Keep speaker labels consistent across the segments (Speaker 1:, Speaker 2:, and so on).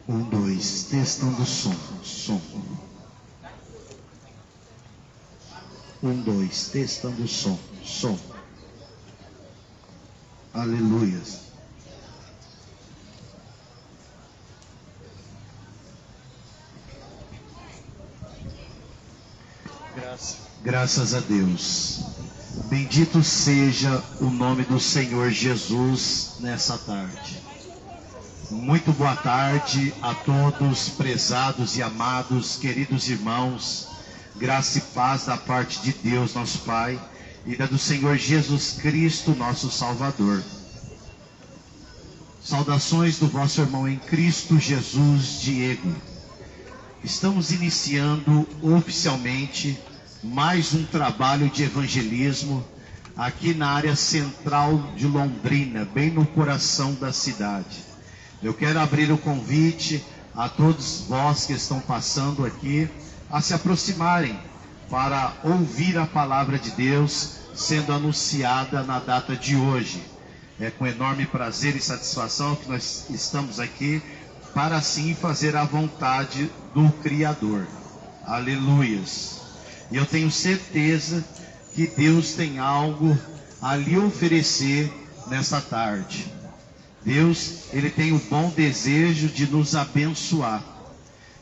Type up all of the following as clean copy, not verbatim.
Speaker 1: Um, dois, testando o som, som. Um, dois, testando o som, som. Aleluias. Graças a Deus. Bendito seja o nome do Senhor Jesus nessa tarde. Muito boa tarde a todos, prezados e amados, queridos irmãos. Graça e paz da parte de Deus, nosso Pai, e da do Senhor Jesus Cristo, nosso Salvador. Saudações do vosso irmão em Cristo Jesus, Diego. Estamos iniciando oficialmente mais um trabalho de evangelismo aqui na área central de Londrina, bem no coração da cidade. Eu quero abrir o convite a todos vós que estão passando aqui a se aproximarem para ouvir a palavra de Deus sendo anunciada na data de hoje. É com enorme prazer e satisfação que nós estamos aqui para assim fazer a vontade do Criador. Aleluias. E eu tenho certeza que Deus tem algo a lhe oferecer nessa tarde. Deus, Ele tem o bom desejo de nos abençoar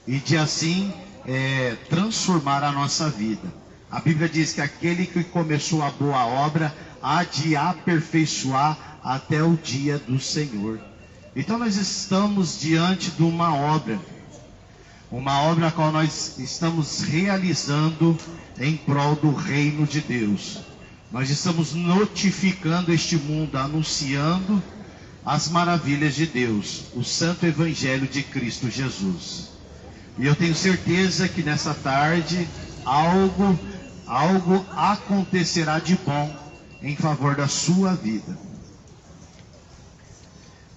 Speaker 1: e de assim transformar a nossa vida. A Bíblia diz que aquele que começou a boa obra há de aperfeiçoar até o dia do Senhor. Então nós estamos diante de uma obra a qual nós estamos realizando em prol do reino de Deus. Nós estamos notificando este mundo, anunciando as maravilhas de Deus, o santo evangelho de Cristo Jesus. E eu tenho certeza que nessa tarde algo acontecerá de bom em favor da sua vida.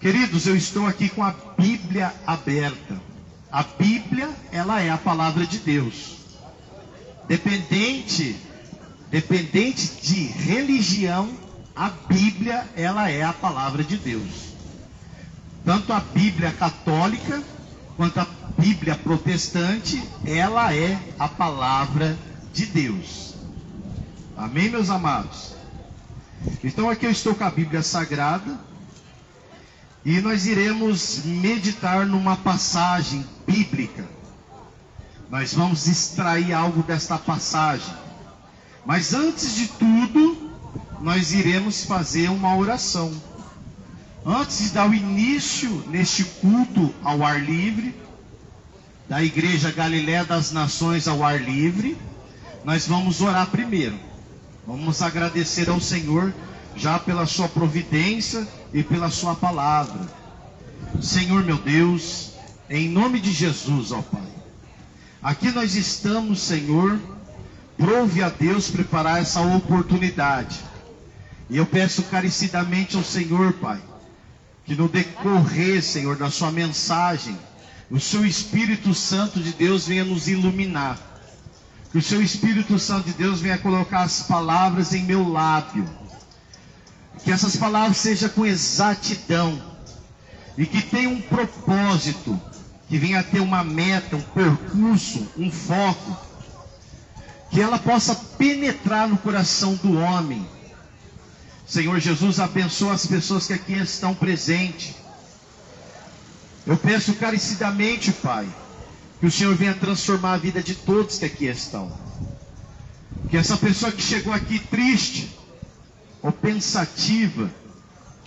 Speaker 1: Queridos, eu estou aqui com a Bíblia aberta. A Bíblia, ela é a palavra de Deus. Dependente de religião, a Bíblia, ela é a palavra de Deus. Tanto a Bíblia católica, quanto a Bíblia protestante, ela é a palavra de Deus. Amém, meus amados? Então aqui eu estou com a Bíblia Sagrada, e nós iremos meditar numa passagem bíblica. Nós vamos extrair algo desta passagem. Mas antes de tudo, nós iremos fazer uma oração. Antes de dar o início neste culto ao ar livre, da Igreja Galileia das Nações ao ar livre, nós vamos orar primeiro. Vamos agradecer ao Senhor já pela sua providência e pela sua palavra. Senhor meu Deus, em nome de Jesus, ó Pai, aqui nós estamos, Senhor, prove a Deus preparar essa oportunidade. E eu peço encarecidamente ao Senhor, Pai, que no decorrer, Senhor, da sua mensagem, o seu Espírito Santo de Deus venha nos iluminar. Que o seu Espírito Santo de Deus venha colocar as palavras em meu lábio. Que essas palavras sejam com exatidão e que tenha um propósito, que venha a ter uma meta, um percurso, um foco, que ela possa penetrar no coração do homem. Senhor Jesus, abençoa as pessoas que aqui estão presentes. Eu peço encarecidamente, Pai, que o Senhor venha transformar a vida de todos que aqui estão. Que essa pessoa que chegou aqui triste ou pensativa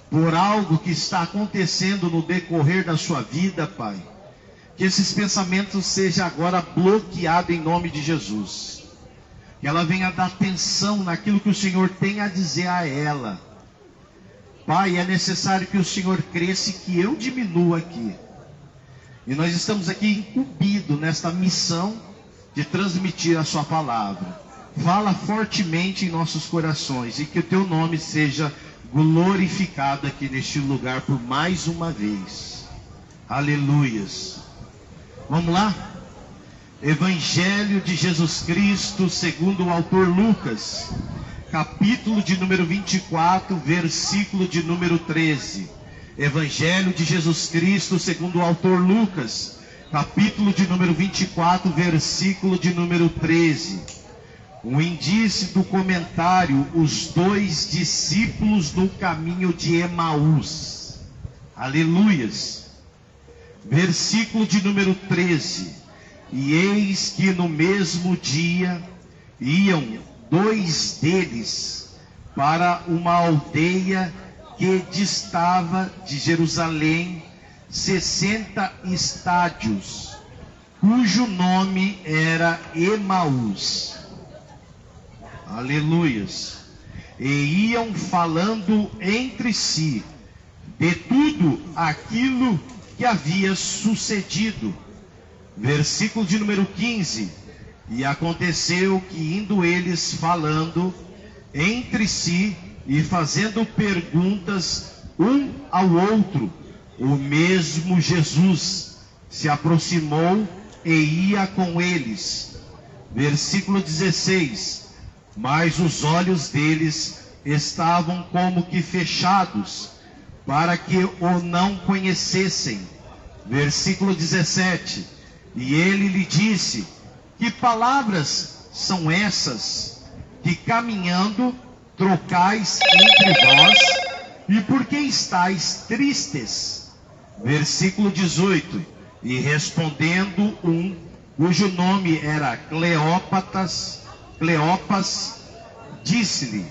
Speaker 1: por algo que está acontecendo no decorrer da sua vida, Pai, que esses pensamentos sejam agora bloqueados em nome de Jesus. Que ela venha dar atenção naquilo que o Senhor tem a dizer a ela. Pai, é necessário que o Senhor cresça e que eu diminua aqui. E nós estamos aqui incumbidos nesta missão de transmitir a sua palavra. Fala fortemente em nossos corações e que o teu nome seja glorificado aqui neste lugar por mais uma vez. Aleluias. Vamos lá? Evangelho de Jesus Cristo segundo o autor Lucas, capítulo de número 24, versículo de número 13. Evangelho de Jesus Cristo segundo o autor Lucas, capítulo de número 24, versículo de número 13. O indício do comentário: os dois discípulos no caminho de Emaús. Aleluias. Versículo de número 13. E eis que no mesmo dia iam dois deles para uma aldeia que distava de Jerusalém 60 estádios, cujo nome era Emaús. Aleluias. E iam falando entre si de tudo aquilo que havia sucedido. Versículo de número 15. E aconteceu que, indo eles falando entre si e fazendo perguntas um ao outro, o mesmo Jesus se aproximou e ia com eles. Versículo 16. Mas os olhos deles estavam como que fechados, para que o não conhecessem. Versículo 17. E ele lhe disse: que palavras são essas que caminhando trocais entre vós, e por que estáis tristes? Versículo 18. E respondendo um, cujo nome era Cleopas, disse-lhe: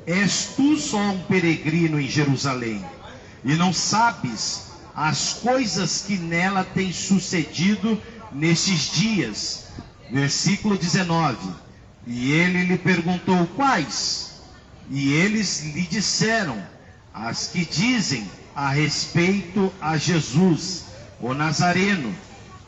Speaker 1: és tu só um peregrino em Jerusalém, e não sabes as coisas que nela têm sucedido nestes dias? Versículo 19. E ele lhe perguntou: quais? E eles lhe disseram: as que dizem a respeito a Jesus, o Nazareno,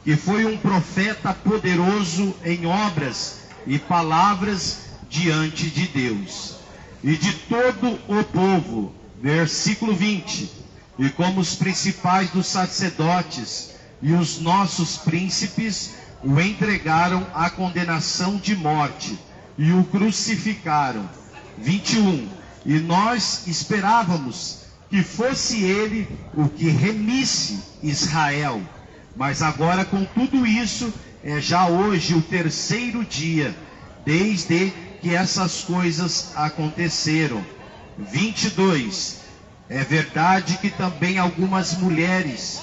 Speaker 1: que foi um profeta poderoso em obras e palavras diante de Deus e de todo o povo. Versículo 20. E como os principais dos sacerdotes e os nossos príncipes o entregaram à condenação de morte e o crucificaram. 21. E nós esperávamos que fosse ele o que remisse Israel. Mas agora, com tudo isso, é já hoje o terceiro dia desde que essas coisas aconteceram. 22. É verdade que também algumas mulheres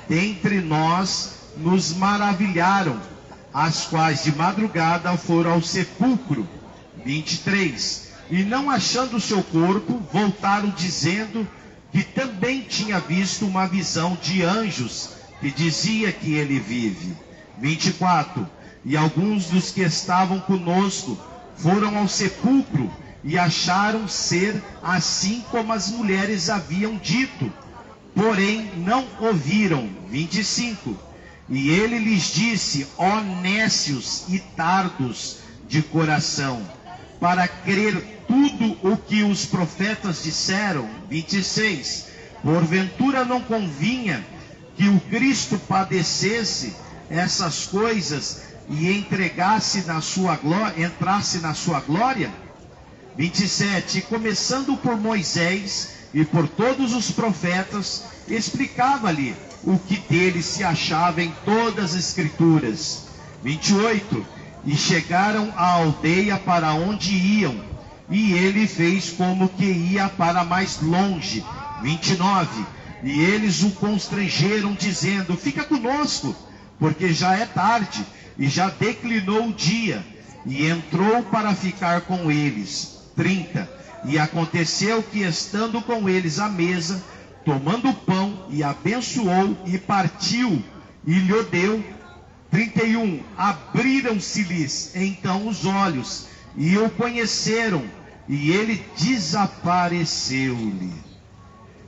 Speaker 1: dentre nós nos maravilharam, as quais de madrugada foram ao sepulcro. 23. E não achando o seu corpo, voltaram dizendo que também tinha visto uma visão de anjos que dizia que ele vive. 24. E alguns dos que estavam conosco foram ao sepulcro e acharam ser assim como as mulheres haviam dito, porém não ouviram. 25. E ele lhes disse: ó nécios e tardos de coração, para crer tudo o que os profetas disseram. 26. Porventura não convinha que o Cristo padecesse essas coisas e entrasse na sua glória? 27. E começando por Moisés e por todos os profetas, explicava-lhe o que dele se achava em todas as escrituras. 28. E chegaram à aldeia para onde iam, e ele fez como que ia para mais longe. 29. E eles o constrangeram, dizendo: fica conosco, porque já é tarde, e já declinou o dia. E entrou para ficar com eles. 30. E aconteceu que, estando com eles à mesa, tomando o pão, e abençoou, e partiu, e lhe deu. 31. Abriram-se-lhes então os olhos, e o conheceram, e ele desapareceu-lhe.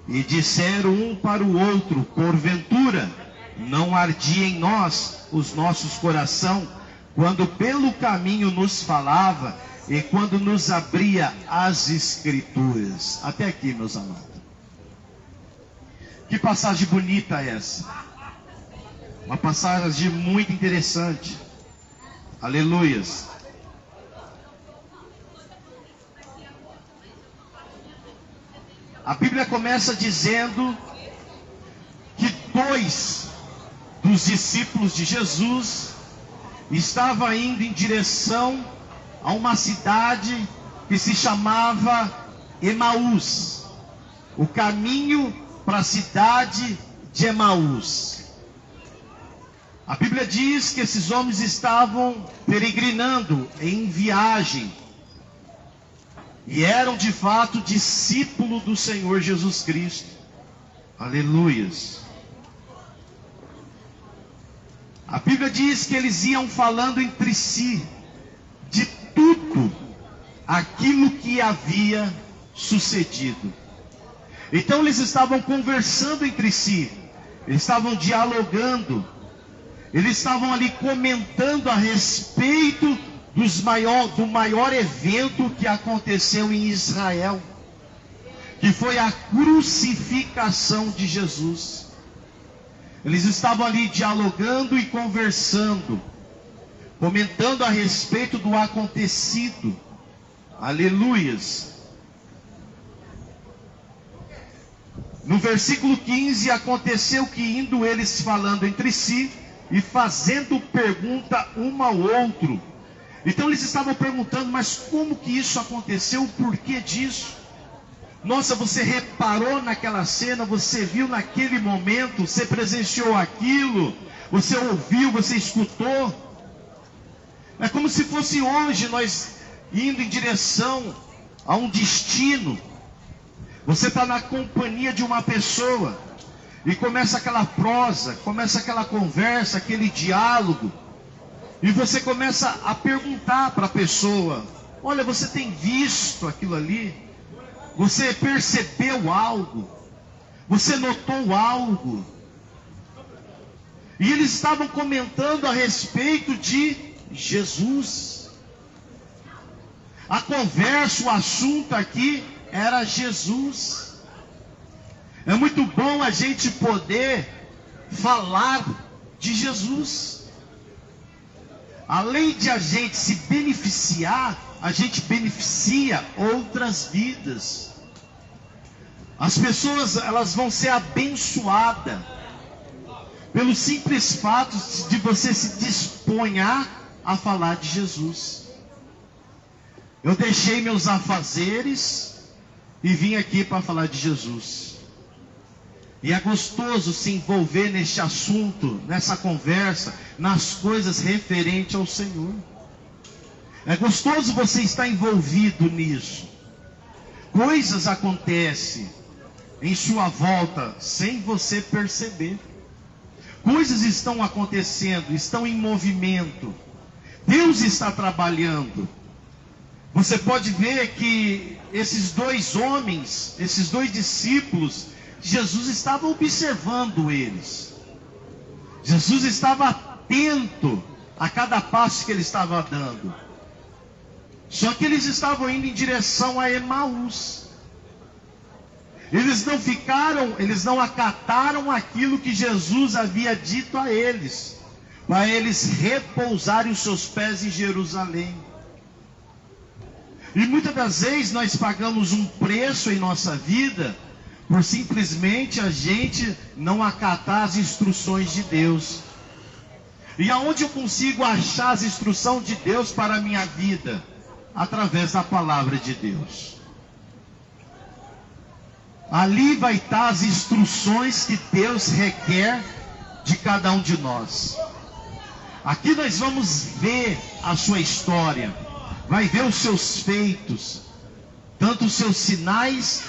Speaker 1: E disseram um para o outro: porventura não ardia em nós os nossos coração, quando pelo caminho nos falava, e quando nos abria as escrituras? Até aqui, meus amados. Que passagem bonita é essa? Uma passagem muito interessante. Aleluias. A Bíblia começa dizendo dois dos discípulos de Jesus estavam indo em direção a uma cidade que se chamava Emaús, o caminho para a cidade de Emaús. A Bíblia diz que esses homens estavam peregrinando em viagem e eram de fato discípulos do Senhor Jesus Cristo. Aleluias. A Bíblia diz que eles iam falando entre si de tudo aquilo que havia sucedido. Então eles estavam conversando entre si, eles estavam dialogando, eles estavam ali comentando a respeito do maior evento que aconteceu em Israel, que foi a crucificação de Jesus. Eles estavam ali dialogando e conversando, comentando a respeito do acontecido. Aleluias. No versículo 15, aconteceu que indo eles falando entre si e fazendo pergunta um ao outro. Então eles estavam perguntando, mas como que isso aconteceu? O porquê disso? Nossa, você reparou naquela cena, você viu naquele momento, você presenciou aquilo, você ouviu, você escutou. É como se fosse hoje nós indo em direção a um destino. Você está na companhia de uma pessoa e começa aquela prosa, começa aquela conversa, aquele diálogo, e você começa a perguntar para a pessoa: olha, você tem visto aquilo ali? Você percebeu algo? Você notou algo? E eles estavam comentando a respeito de Jesus. A conversa, o assunto aqui era Jesus. É muito bom a gente poder falar de Jesus. Além de a gente se beneficiar, a gente beneficia outras vidas. As pessoas, elas vão ser abençoadas pelo simples fato de você se disponhar a falar de Jesus. Eu deixei meus afazeres e vim aqui para falar de Jesus. E é gostoso se envolver neste assunto, nessa conversa, nas coisas referentes ao Senhor. É gostoso você estar envolvido nisso. Coisas acontecem em sua volta sem você perceber. Coisas estão acontecendo, estão em movimento. Deus está trabalhando. Você pode ver que esses dois homens, esses dois discípulos, Jesus estava observando eles. Jesus estava atento a cada passo que ele estava dando. Só que eles estavam indo em direção a Emaús. Eles não acataram aquilo que Jesus havia dito a eles, para eles repousarem os seus pés em Jerusalém. E muitas das vezes nós pagamos um preço em nossa vida por simplesmente a gente não acatar as instruções de Deus. E aonde eu consigo achar as instruções de Deus para a minha vida? Através da palavra de Deus. Ali vai estar as instruções que Deus requer de cada um de nós. Aqui nós vamos ver a sua história, vai ver os seus feitos, tanto os seus sinais,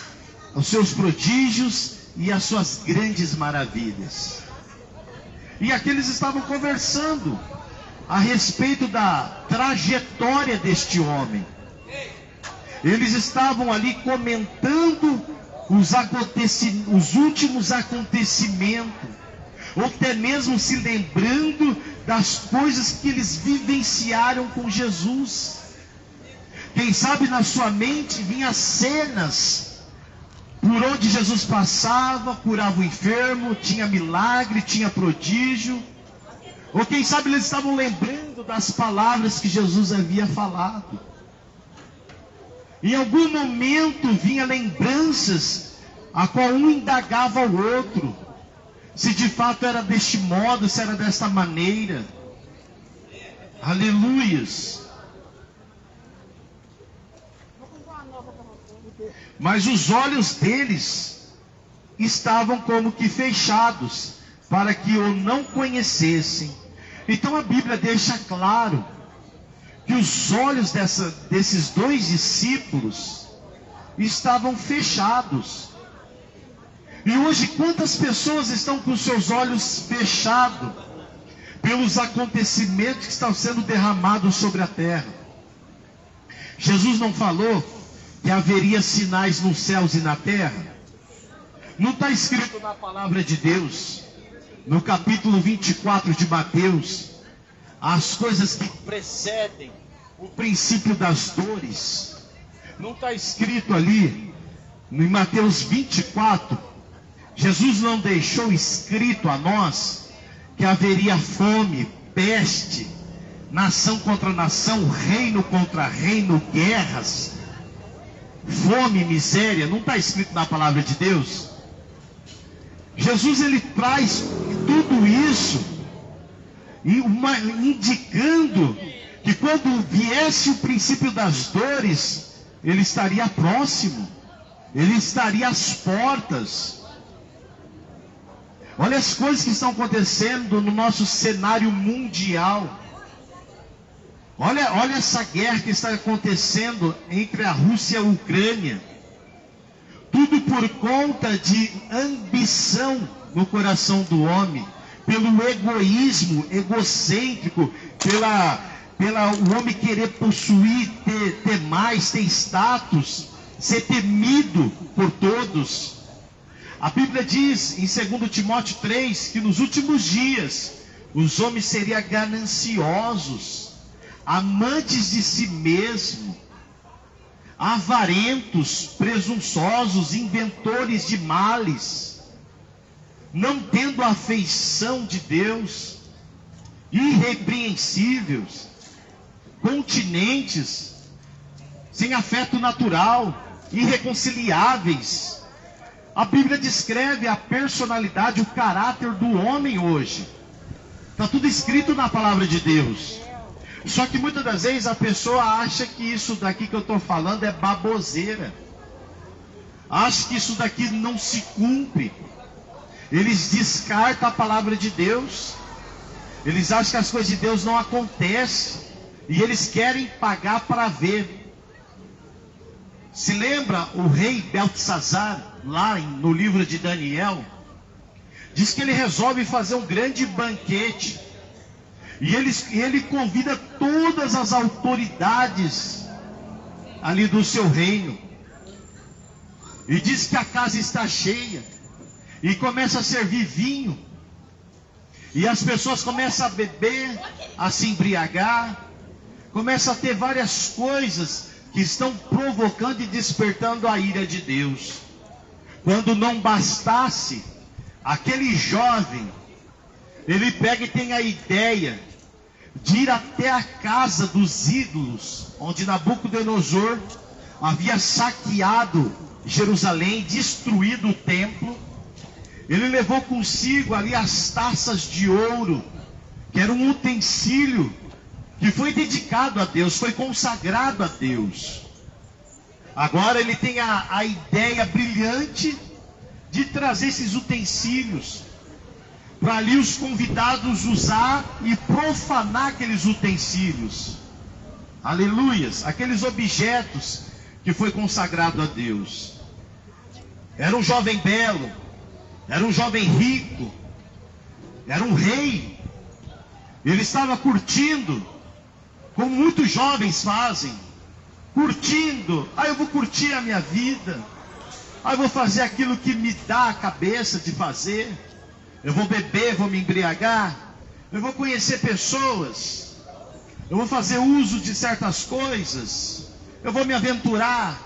Speaker 1: os seus prodígios e as suas grandes maravilhas. E aqui eles estavam conversando a respeito da trajetória deste homem. Eles estavam ali comentando os últimos acontecimentos, ou até mesmo se lembrando das coisas que eles vivenciaram com Jesus. Quem sabe na sua mente vinha cenas por onde Jesus passava, curava o enfermo, tinha milagre, tinha prodígio. Ou quem sabe eles estavam lembrando das palavras que Jesus havia falado. Em algum momento vinha lembranças a qual um indagava ao outro. se de fato era deste modo, se era desta maneira. Aleluias. Mas os olhos deles estavam como que fechados, para que o não conhecessem. Então a Bíblia deixa claro que os olhos desses dois discípulos estavam fechados. E hoje quantas pessoas estão com seus olhos fechados pelos acontecimentos que estão sendo derramados sobre a terra? Jesus não falou que haveria sinais nos céus e na terra? Não está escrito na palavra de Deus, no capítulo 24 de Mateus, as coisas que precedem o princípio das dores? Não está escrito ali, em Mateus 24, Jesus não deixou escrito a nós que haveria fome, peste, nação contra nação, reino contra reino, guerras, fome, miséria? Não está escrito na palavra de Deus? Jesus, ele traz tudo isso, indicando que quando viesse o princípio das dores, ele estaria próximo, ele estaria às portas. Olha as coisas que estão acontecendo no nosso cenário mundial. Olha essa guerra que está acontecendo entre a Rússia e a Ucrânia. Tudo por conta de ambição no coração do homem, pelo egoísmo egocêntrico, o homem querer possuir, ter mais, ter status, ser temido por todos. A Bíblia diz em 2 Timóteo 3 que nos últimos dias os homens seriam gananciosos, amantes de si mesmo, avarentos, presunçosos, inventores de males, não tendo afeição de Deus, irrepreensíveis, continentes, sem afeto natural, irreconciliáveis. A Bíblia descreve a personalidade, o caráter do homem hoje. Está tudo escrito na palavra de Deus. Só que muitas das vezes a pessoa acha que isso daqui que eu estou falando é baboseira. Acha que isso daqui não se cumpre. Eles descartam a palavra de Deus. Eles acham que as coisas de Deus não acontecem. E eles querem pagar para ver. Se lembra o rei Beltesazar, lá no livro de Daniel? Diz que ele resolve fazer um grande banquete. E ele convida todas as autoridades ali do seu reino. E diz que a casa está cheia. E começa a servir vinho. E as pessoas começam a beber, a se embriagar. Começa a ter várias coisas que estão provocando e despertando a ira de Deus. Quando não bastasse, aquele jovem, ele pega e tem a ideia de ir até a casa dos ídolos, onde Nabucodonosor havia saqueado Jerusalém, destruído o templo. Ele levou consigo ali as taças de ouro, que era um utensílio que foi dedicado a Deus, foi consagrado a Deus. Agora ele tem a ideia brilhante de trazer esses utensílios para ali os convidados usar e profanar aqueles utensílios. Aleluias, aqueles objetos que foi consagrado a Deus. Era um jovem belo, era um jovem rico, era um rei. Ele estava curtindo, como muitos jovens fazem, curtindo. Eu vou curtir a minha vida, eu vou fazer aquilo que me dá a cabeça de fazer. Eu vou beber, vou me embriagar, eu vou conhecer pessoas, eu vou fazer uso de certas coisas, eu vou me aventurar.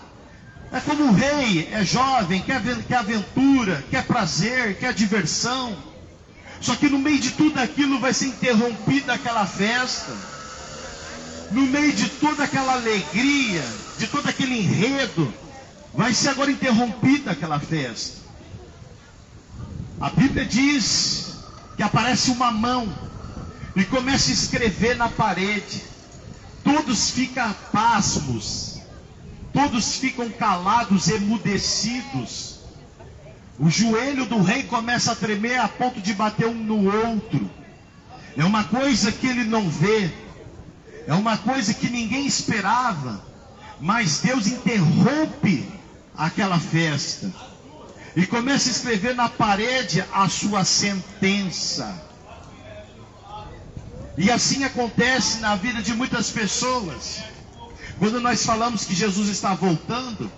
Speaker 1: É como um rei, é jovem, quer aventura, quer prazer, quer diversão. Só que no meio de tudo aquilo vai ser interrompida aquela festa. No meio de toda aquela alegria, de todo aquele enredo, vai ser agora interrompida aquela festa. A Bíblia diz que aparece uma mão e começa a escrever na parede. Todos ficam pasmos, todos ficam calados, emudecidos. O joelho do rei começa a tremer a ponto de bater um no outro. É uma coisa que ele não vê, é uma coisa que ninguém esperava, mas Deus interrompe aquela festa e começa a escrever na parede a sua sentença. E assim acontece na vida de muitas pessoas. Quando nós falamos que Jesus está voltando,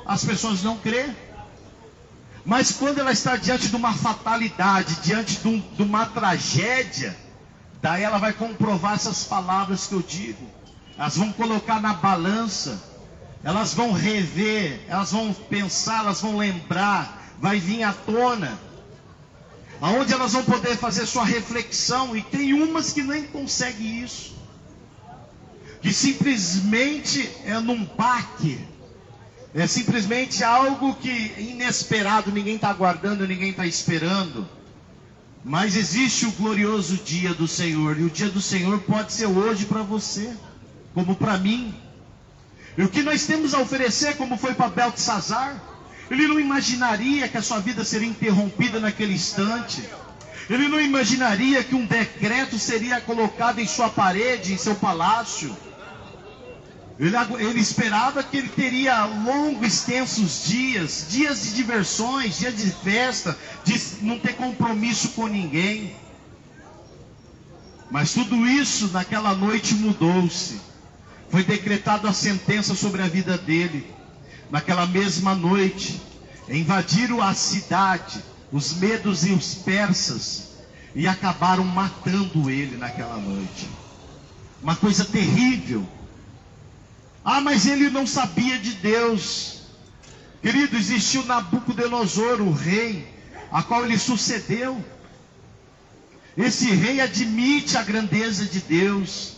Speaker 1: as pessoas não crêem. Mas quando ela está diante de uma fatalidade, diante de uma tragédia, daí ela vai comprovar essas palavras que eu digo. Elas vão colocar na balança, elas vão rever, elas vão pensar, elas vão lembrar, vai vir à tona, aonde elas vão poder fazer sua reflexão. E tem umas que nem conseguem isso, que simplesmente é num baque, é simplesmente algo que inesperado, ninguém está aguardando, ninguém está esperando. Mas existe o glorioso dia do Senhor, e o dia do Senhor pode ser hoje para você, como para mim. E o que nós temos a oferecer, como foi para Beltesazar, ele não imaginaria que a sua vida seria interrompida naquele instante. Ele não imaginaria que um decreto seria colocado em sua parede, em seu palácio. Ele esperava que ele teria longos, extensos dias, dias de diversões, dias de festa, de não ter compromisso com ninguém. Mas tudo isso naquela noite mudou-se. Foi decretada a sentença sobre a vida dele. Naquela mesma noite, invadiram a cidade, os medos e os persas, e acabaram matando ele naquela noite. Uma coisa terrível. Ah, mas ele não sabia de Deus. Querido, existiu Nabucodonosor, o rei, a qual ele sucedeu. Esse rei admite a grandeza de Deus.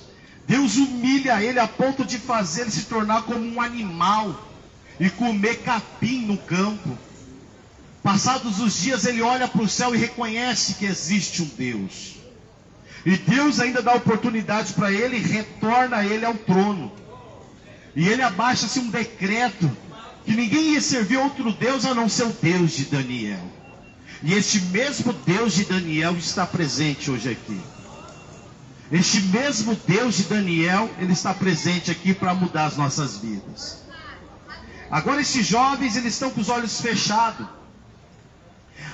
Speaker 1: Deus humilha ele a ponto de fazer ele se tornar como um animal e comer capim no campo. Passados os dias, ele olha para o céu e reconhece que existe um Deus. E Deus ainda dá oportunidade para ele e retorna ele ao trono. E ele abaixa-se um decreto que ninguém ia servir outro Deus a não ser o Deus de Daniel. E este mesmo Deus de Daniel está presente hoje aqui. Este mesmo Deus de Daniel, ele está presente aqui para mudar as nossas vidas. Agora esses jovens, eles estão com os olhos fechados.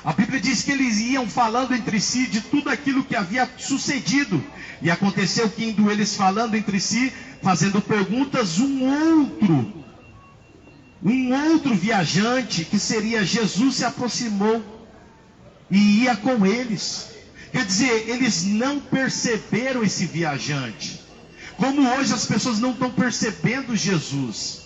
Speaker 1: A Bíblia diz que eles iam falando entre si de tudo aquilo que havia sucedido. E aconteceu que indo eles falando entre si, fazendo perguntas, um outro viajante, que seria Jesus, se aproximou e ia com eles. Quer dizer, eles não perceberam esse viajante, como hoje as pessoas não estão percebendo Jesus.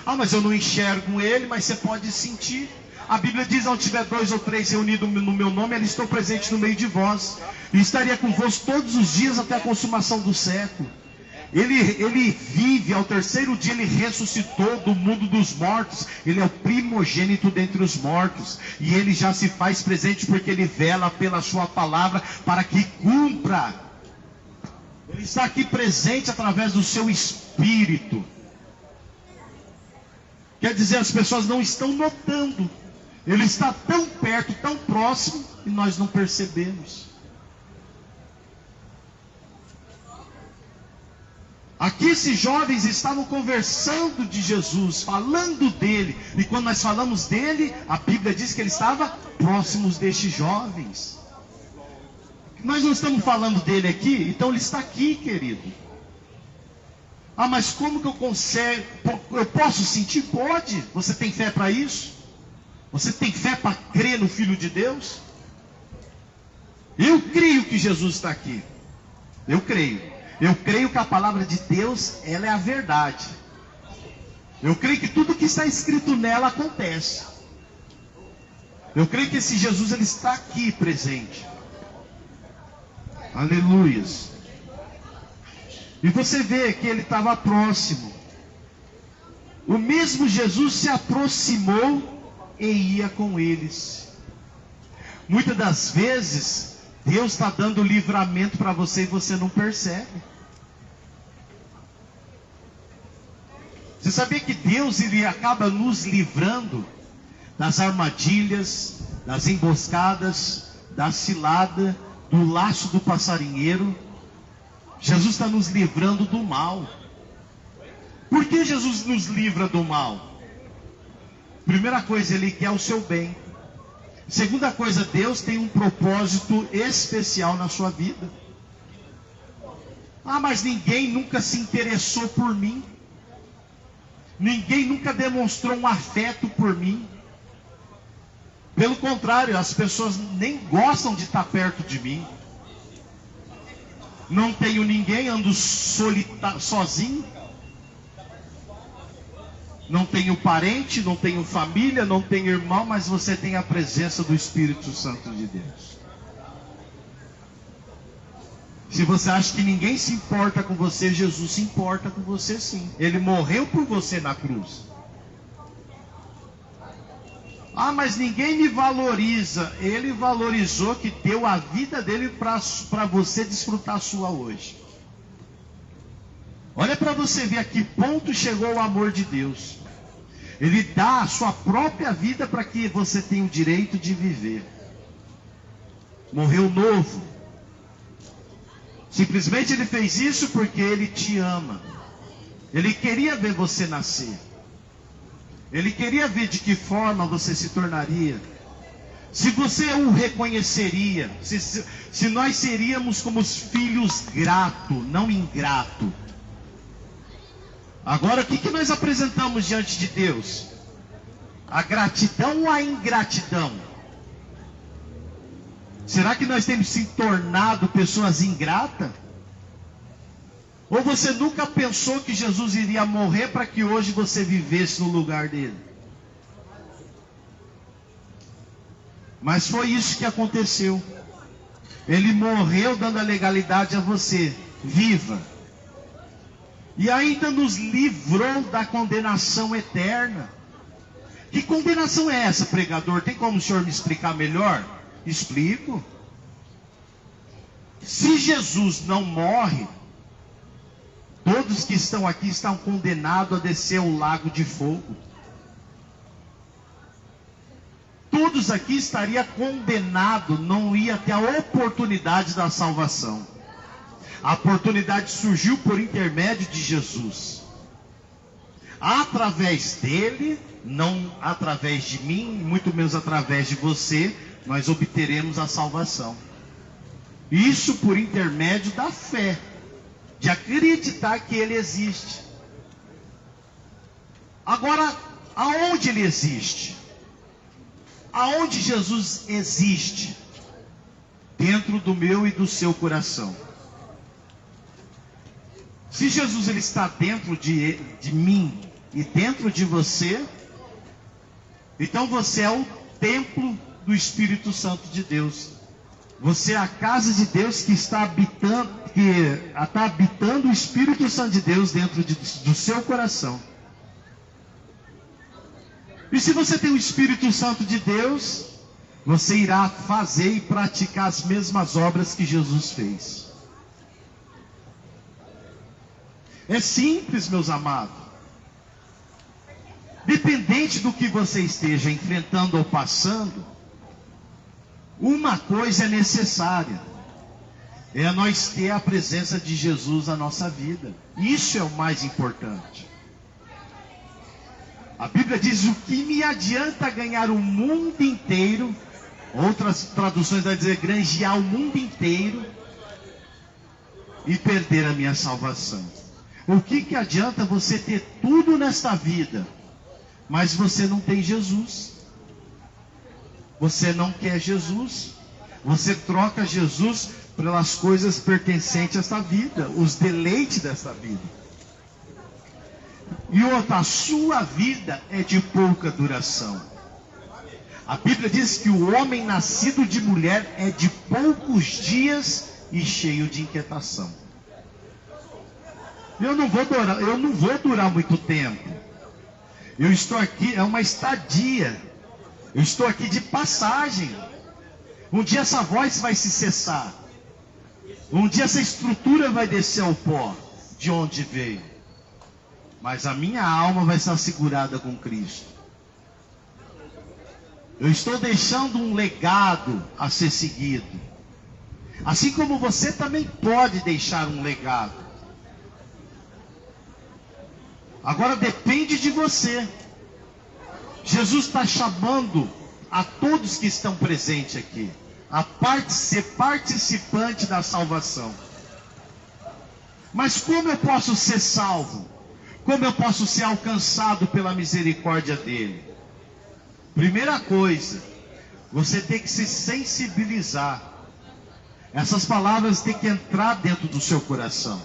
Speaker 1: Ah, mas eu não enxergo ele, mas você pode sentir. A Bíblia diz: onde tiver 2 ou 3 reunidos no meu nome, eles estão presentes no meio de vós, e estaria convosco todos os dias até a consumação do século. Ele vive, ao 3º dia ele ressuscitou do mundo dos mortos. Ele é o primogênito dentre os mortos. E ele já se faz presente porque ele vela pela sua palavra para que cumpra. Ele está aqui presente através do seu Espírito. Quer dizer, as pessoas não estão notando. Ele está tão perto, tão próximo, e nós não percebemos. Aqui esses jovens estavam conversando de Jesus, falando dele. E quando nós falamos dele, a Bíblia diz que ele estava próximos destes jovens. Nós não estamos falando dele aqui, então ele está aqui, querido. Ah, mas como que eu posso sentir? Pode. Você tem fé para isso? Você tem fé para crer no Filho de Deus? Eu creio que Jesus está aqui. Eu creio. Eu creio que a palavra de Deus, ela é a verdade. Eu creio que tudo que está escrito nela acontece. Eu creio que esse Jesus, ele está aqui presente. Aleluias. E você vê que ele estava próximo. O mesmo Jesus se aproximou e ia com eles. Muitas das vezes, Deus está dando livramento para você e você não percebe. Você sabia que Deus, ele acaba nos livrando das armadilhas, das emboscadas, da cilada, do laço do passarinheiro? Jesus está nos livrando do mal. Por que Jesus nos livra do mal? Primeira coisa, Ele quer o seu bem. Segunda coisa, Deus tem um propósito especial na sua vida. Ah, mas ninguém nunca se interessou por mim. Ninguém nunca demonstrou um afeto por mim. Pelo contrário, as pessoas nem gostam de estar perto de mim. Não tenho ninguém, ando sozinho. Não tenho parente, não tenho família, não tenho irmão, mas você tem a presença do Espírito Santo de Deus. Se você acha que ninguém se importa com você, Jesus se importa com você sim. Ele morreu por você na cruz. Ah, mas ninguém me valoriza. Ele valorizou, que deu a vida dele para você desfrutar a sua hoje. Olha para você ver a que ponto chegou o amor de Deus. Ele dá a sua própria vida para que você tenha o direito de viver. Morreu novo. Simplesmente Ele fez isso porque Ele te ama. Ele queria ver você nascer. Ele queria ver de que forma você se tornaria. Se você o reconheceria. Se nós seríamos como os filhos gratos, não ingratos. Agora, o que nós apresentamos diante de Deus? A gratidão ou a ingratidão? Será que nós temos se tornado pessoas ingratas? Ou você nunca pensou que Jesus iria morrer para que hoje você vivesse no lugar dele? Mas foi isso que aconteceu. Ele morreu dando a legalidade a você. Viva! E ainda nos livrou da condenação eterna. Que condenação é essa, pregador? Tem como o senhor me explicar melhor? Explico. Se Jesus não morre, todos que estão aqui estão condenados a descer ao lago de fogo. Todos aqui estariam condenados, não ia ter a oportunidade da salvação. A oportunidade surgiu por intermédio de Jesus. Através dele, não através de mim, muito menos através de você, nós obteremos a salvação. Isso por intermédio da fé, de acreditar que ele existe. Agora, aonde ele existe? Aonde Jesus existe? Dentro do meu e do seu coração. Se Jesus ele está dentro de mim e dentro de você, então você é o templo do Espírito Santo de Deus. Você é a casa de Deus que está habitando o Espírito Santo de Deus dentro do seu coração. E se você tem o Espírito Santo de Deus, você irá fazer e praticar as mesmas obras que Jesus fez. É simples, meus amados. Dependente do que você esteja enfrentando ou passando, uma coisa é necessária. É nós ter a presença de Jesus na nossa vida. Isso é o mais importante. A Bíblia diz: o que me adianta ganhar o mundo inteiro? Outras traduções vão dizer granjear o mundo inteiro e perder a minha salvação. O que adianta você ter tudo nesta vida, mas você não tem Jesus? Você não quer Jesus? Você troca Jesus pelas coisas pertencentes a esta vida, os deleites desta vida. E outra, a sua vida é de pouca duração. A Bíblia diz que o homem nascido de mulher é de poucos dias e cheio de inquietação. Eu não vou durar muito tempo. Eu estou aqui, é uma estadia. Eu estou aqui de passagem. Um dia essa voz vai se cessar. Um dia essa estrutura vai descer ao pó de onde veio. Mas a minha alma vai estar segurada com Cristo. Eu estou deixando um legado a ser seguido. Assim como você também pode deixar um legado. Agora depende de você. Jesus está chamando a todos que estão presentes aqui a ser participante da salvação. Mas como eu posso ser salvo? Como eu posso ser alcançado pela misericórdia dele? Primeira coisa, você tem que se sensibilizar. Essas palavras têm que entrar dentro do seu coração.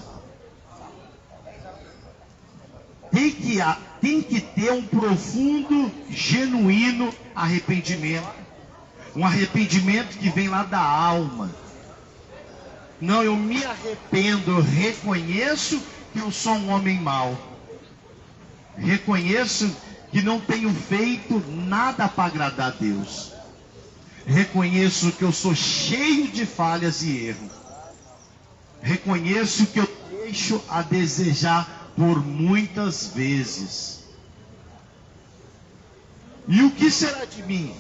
Speaker 1: Tem que ter um profundo, genuíno arrependimento. Um arrependimento que vem lá da alma. Não, eu me arrependo, eu reconheço que eu sou um homem mau. Reconheço que não tenho feito nada para agradar a Deus. Reconheço que eu sou cheio de falhas e erros. Reconheço que eu deixo a desejar por muitas vezes. E o que será de mim?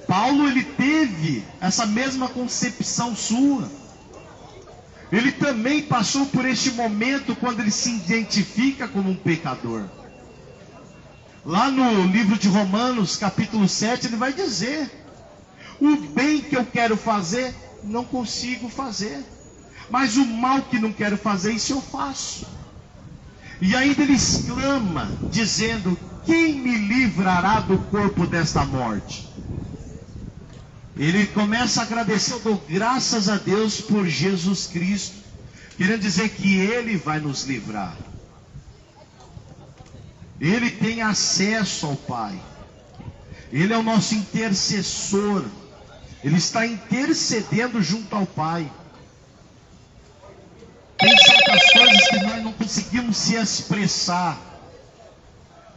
Speaker 1: Paulo, ele teve essa mesma concepção sua. Ele também passou por este momento quando ele se identifica como um pecador. Lá no livro de Romanos, capítulo 7, ele vai dizer: o bem que eu quero fazer, não consigo fazer. Mas o mal que não quero fazer, isso eu faço. E ainda ele exclama, dizendo: quem me livrará do corpo desta morte? Ele começa a agradecer, eu dou graças a Deus por Jesus Cristo, querendo dizer que Ele vai nos livrar. Ele tem acesso ao Pai. Ele é o nosso intercessor. Ele está intercedendo junto ao Pai. Tem certas coisas que nós não conseguimos se expressar.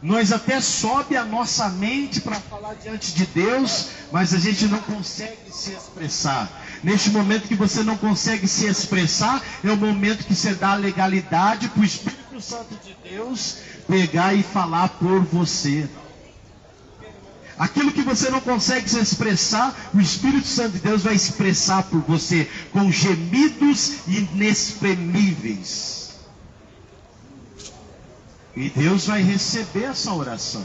Speaker 1: Nós até sobe a nossa mente para falar diante de Deus, mas a gente não consegue se expressar. Neste momento que você não consegue se expressar, é o momento que você dá legalidade para o Espírito Santo de Deus pegar e falar por você. Aquilo que você não consegue se expressar, o Espírito Santo de Deus vai expressar por você com gemidos inexprimíveis. E Deus vai receber essa oração.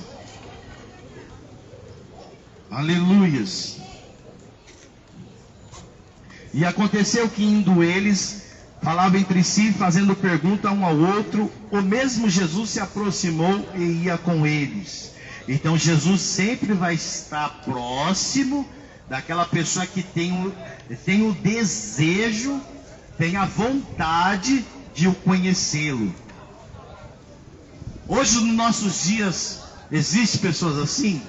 Speaker 1: Aleluias. E aconteceu que indo eles, falavam entre si, fazendo pergunta um ao outro, o mesmo Jesus se aproximou e ia com eles. Então Jesus sempre vai estar próximo daquela pessoa que tem o desejo, tem a vontade de o conhecê-lo. Hoje, nos nossos dias, existem pessoas assim?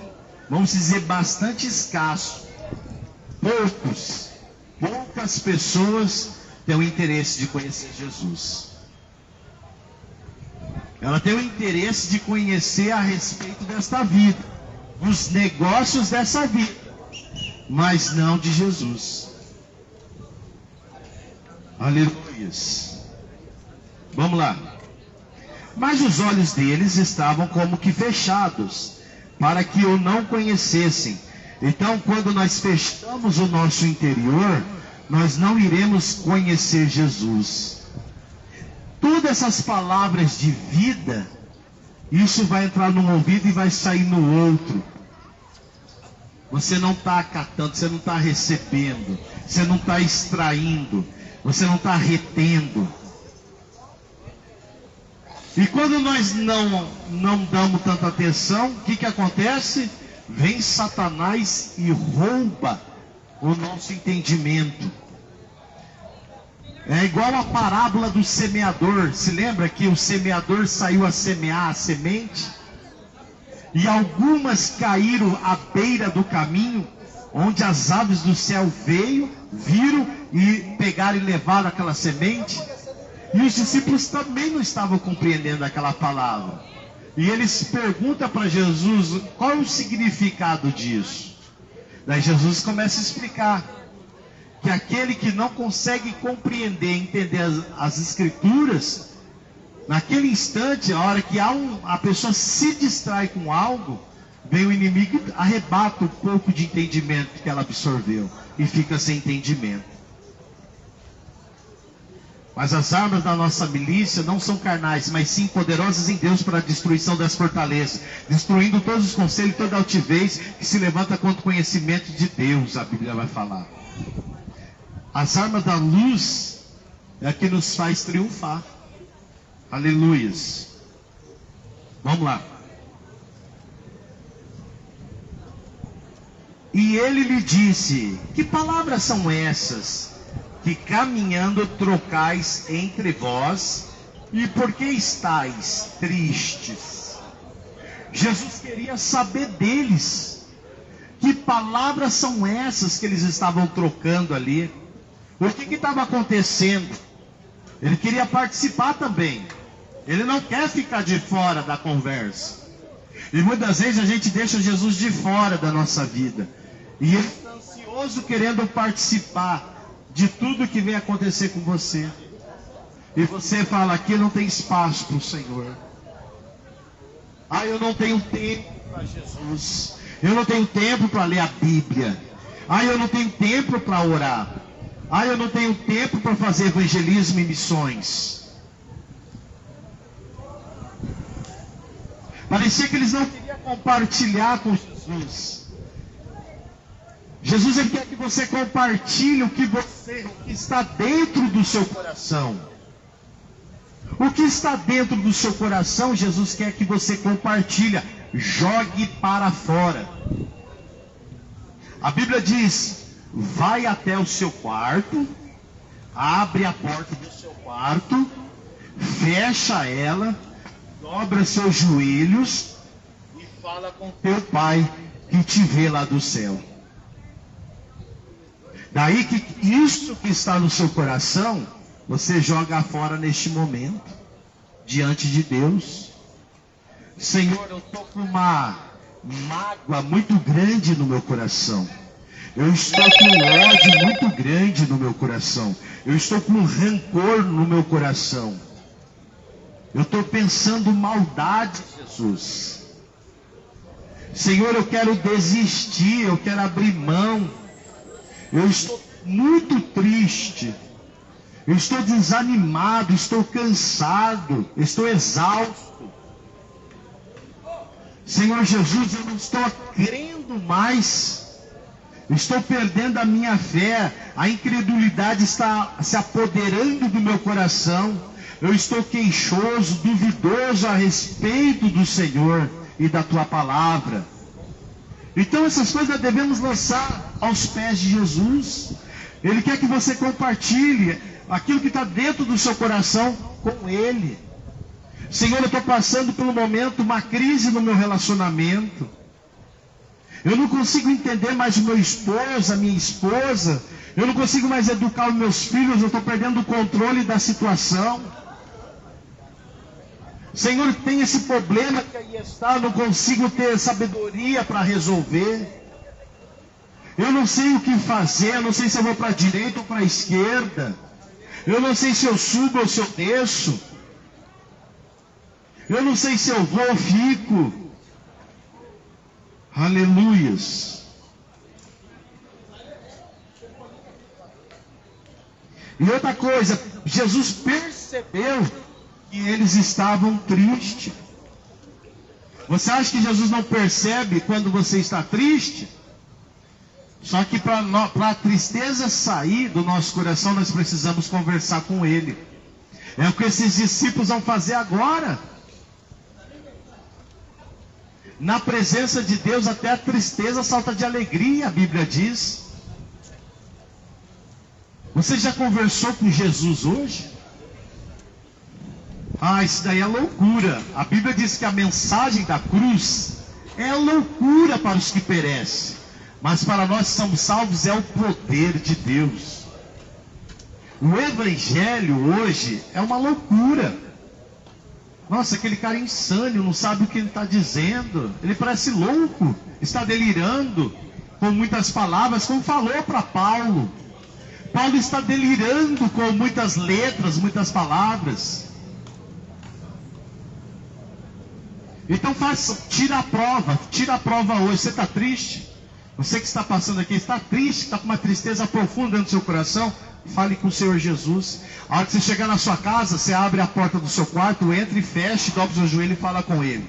Speaker 1: Vamos dizer, bastante escasso. Poucas pessoas têm o interesse de conhecer Jesus. Ela tem o interesse de conhecer a respeito desta vida, os negócios dessa vida, mas não de Jesus. Aleluias. Vamos lá. Mas os olhos deles estavam como que fechados, para que o não conhecessem. Então, quando nós fechamos o nosso interior, nós não iremos conhecer Jesus. Todas essas palavras de vida, isso vai entrar num ouvido e vai sair no outro. Você não está acatando, você não está recebendo, você não está extraindo, você não está retendo. E quando nós não damos tanta atenção, o que acontece? Vem Satanás e rouba o nosso entendimento. É igual a parábola do semeador. Se lembra que o semeador saiu a semear a semente? E algumas caíram à beira do caminho, onde as aves do céu viram e pegaram e levaram aquela semente. E os discípulos também não estavam compreendendo aquela palavra. E eles perguntam para Jesus, qual é o significado disso? Daí Jesus começa a explicar que aquele que não consegue compreender, entender as escrituras, naquele instante, a hora que a pessoa se distrai com algo, vem o inimigo e arrebata um pouco de entendimento que ela absorveu e fica sem entendimento. Mas as armas da nossa milícia não são carnais, mas sim poderosas em Deus para a destruição das fortalezas, destruindo todos os conselhos, toda altivez que se levanta contra o conhecimento de Deus, a Bíblia vai falar. As armas da luz é a que nos faz triunfar. Aleluias. Vamos lá. E ele lhe disse: que palavras são essas que caminhando trocais entre vós, e por que estáis tristes? Jesus queria saber deles. Que palavras são essas que eles estavam trocando ali? O que estava acontecendo? Ele queria participar também. Ele não quer ficar de fora da conversa. E muitas vezes a gente deixa Jesus de fora da nossa vida. E ele está ansioso querendo participar de tudo que vem acontecer com você. E você fala: aqui não tem espaço para o Senhor. Ah, eu não tenho tempo para Jesus. Eu não tenho tempo para ler a Bíblia. Ah, eu não tenho tempo para orar. Ah, eu não tenho tempo para fazer evangelismo e missões. Parecia que eles não queriam compartilhar com Jesus. Jesus, ele quer que você compartilhe o que está dentro do seu coração. O que está dentro do seu coração, Jesus quer que você compartilhe. Jogue para fora. A Bíblia diz: vai até o seu quarto, abre a porta do seu quarto, fecha ela, dobra seus joelhos e fala com teu Pai que te vê lá do céu. Daí que isso que está no seu coração, você joga fora neste momento, diante de Deus. Senhor, eu estou com uma mágoa muito grande no meu coração. Eu estou com um ódio muito grande no meu coração. Eu estou com um rancor no meu coração. Eu estou pensando maldade, Jesus. Senhor, eu quero desistir, eu quero abrir mão. Eu estou muito triste. Eu estou desanimado, estou cansado, estou exausto. Senhor Jesus, eu não estou crendo mais. Estou perdendo a minha fé. A incredulidade está se apoderando do meu coração. Eu estou queixoso, duvidoso a respeito do Senhor e da Tua palavra. Então essas coisas devemos lançar aos pés de Jesus. Ele quer que você compartilhe aquilo que está dentro do seu coração com Ele. Senhor, eu estou passando por um momento, uma crise no meu relacionamento. Eu não consigo entender mais o meu esposo, a minha esposa. Eu não consigo mais educar os meus filhos. Eu estou perdendo o controle da situação. Senhor, tem esse problema que aí está. Eu não consigo ter sabedoria para resolver. Eu não sei o que fazer. Eu não sei se eu vou para a direita ou para a esquerda. Eu não sei se eu subo ou se eu desço. Eu não sei se eu vou ou fico. Aleluias. E outra coisa, Jesus percebeu que eles estavam tristes. Você acha que Jesus não percebe quando você está triste? Só que para a tristeza sair do nosso coração, nós precisamos conversar com Ele. É o que esses discípulos vão fazer agora. Na presença de Deus, até a tristeza salta de alegria, a Bíblia diz. Você já conversou com Jesus hoje? Ah, isso daí é loucura. A Bíblia diz que a mensagem da cruz é loucura para os que perecem, mas para nós que somos salvos é o poder de Deus. O Evangelho hoje é uma loucura. Nossa, aquele cara insano, não sabe o que ele está dizendo. Ele parece louco, está delirando. com muitas palavras, como falou para Paulo. Paulo está delirando com muitas letras, muitas palavras. Então tira a prova hoje. Você está triste? Você que está passando aqui, está triste, está com uma tristeza profunda dentro do seu coração? Fale com o Senhor Jesus. A hora que você chegar na sua casa, você abre a porta do seu quarto, entra e fecha, dobra o seu joelho e fala com Ele.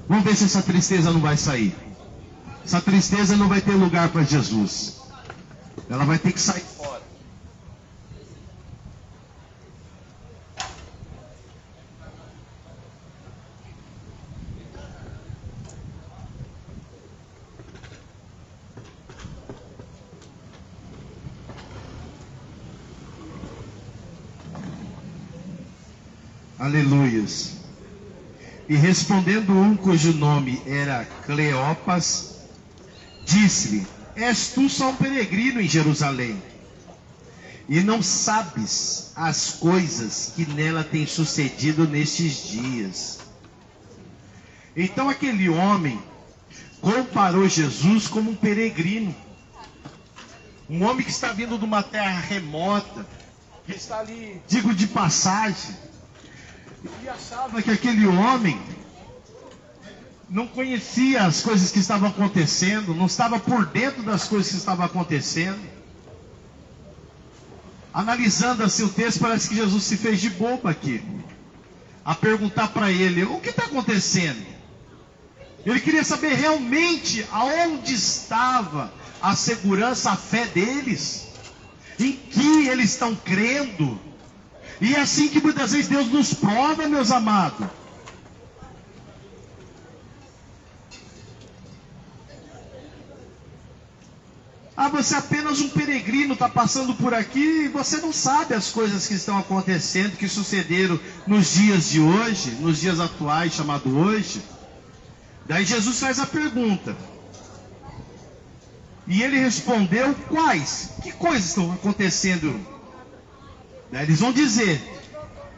Speaker 1: Vamos ver se essa tristeza não vai sair. Essa tristeza não vai ter lugar para Jesus. Ela vai ter que sair fora. Aleluias. E respondendo um cujo nome era Cleopas, disse-lhe: és tu só um peregrino em Jerusalém, e não sabes as coisas que nela têm sucedido nestes dias. Então aquele homem comparou Jesus como um peregrino, um homem que está vindo de uma terra remota, que está ali, digo, de passagem. E achava que aquele homem não conhecia as coisas que estavam acontecendo, não estava por dentro das coisas que estavam acontecendo. Analisando assim o texto, parece que Jesus se fez de bobo aqui, a perguntar para ele: o que está acontecendo? Ele queria saber realmente aonde estava a segurança, a fé deles, em que eles estão crendo. E é assim que muitas vezes Deus nos prova, meus amados. Você é apenas um peregrino, está passando por aqui, e você não sabe as coisas que estão acontecendo, que sucederam nos dias de hoje, nos dias atuais, chamado hoje. Daí Jesus faz a pergunta. E ele respondeu: quais? Que coisas estão acontecendo? Daí eles vão dizer,